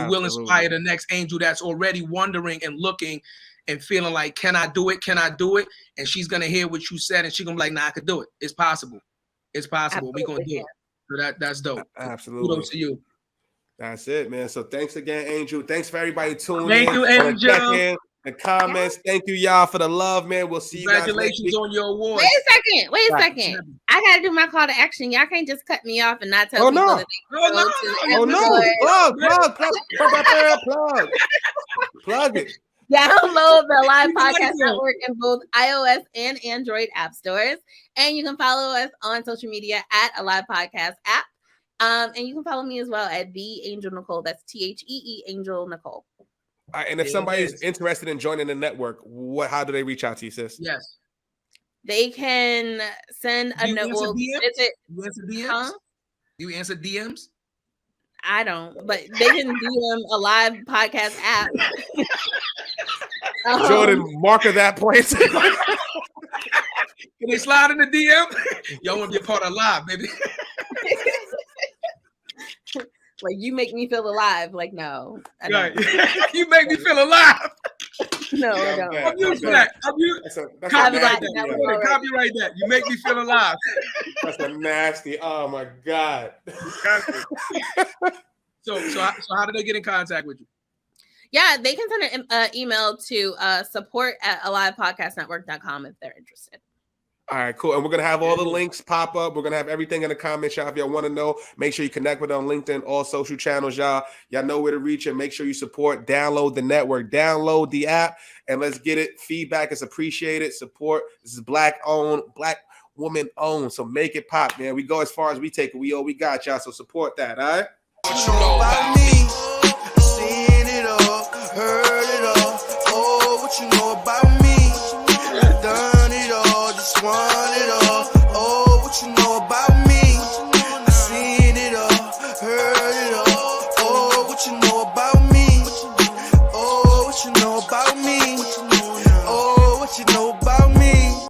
will inspire the next angel that's already wondering and looking and feeling like, can I do it? And she's going to hear what you said, and she's going to be like, nah, I could do it. It's possible. We're going to do it. So that's dope. Absolutely. Kudos to you. That's it, man. So thanks again, Angel. Thanks for everybody tuning in. Thank you, Angel. The comments. Thank you, y'all, for the love, man. We'll see you guys. Congratulations on your award. Wait a second. I gotta do my call to action. Y'all can't just cut me off and not tell people that Plug it. Download the Alive Podcast Network in both iOS and Android app stores, and you can follow us on social media at Alive Podcast app. And you can follow me as well at the Angel Nicole. That's THEE Angel Nicole. And if somebody's interested in joining the network, how do they reach out to you, sis? Yes. They can send a note. You answer DMs? Huh? You answer DMs? I don't, but they can DM Alive Podcast app. Jordan, marker that point. Can they slide in the DM? Y'all want to be a part of Live, baby. Like, you make me feel alive. Like, no. Right. You make me feel alive. No, I don't. I'm used to that. Copyright that. You make me feel alive. That's a nasty. Oh my God. So how do they get in contact with you? Yeah, they can send an email to support@alivepodcastnetwork.com if they're interested. All right, cool. And we're going to have all the links pop up. We're going to have everything in the comments, y'all. If y'all want to know, make sure you connect with on LinkedIn, all social channels, y'all. Y'all know where to reach it. Make sure you support, download the network, download the app, and let's get it. Feedback is appreciated. Support. This is Black owned, Black woman owned. So make it pop, man. We go as far as we take it. We got y'all. So support that, all right? What you know about me? Seen it all, heard it all. Oh, what you know about me? Done it all, just want it all. Oh, what you know about me? I seen it all, heard it all. Oh, what you know about me? Oh, what you know about me? Oh, what you know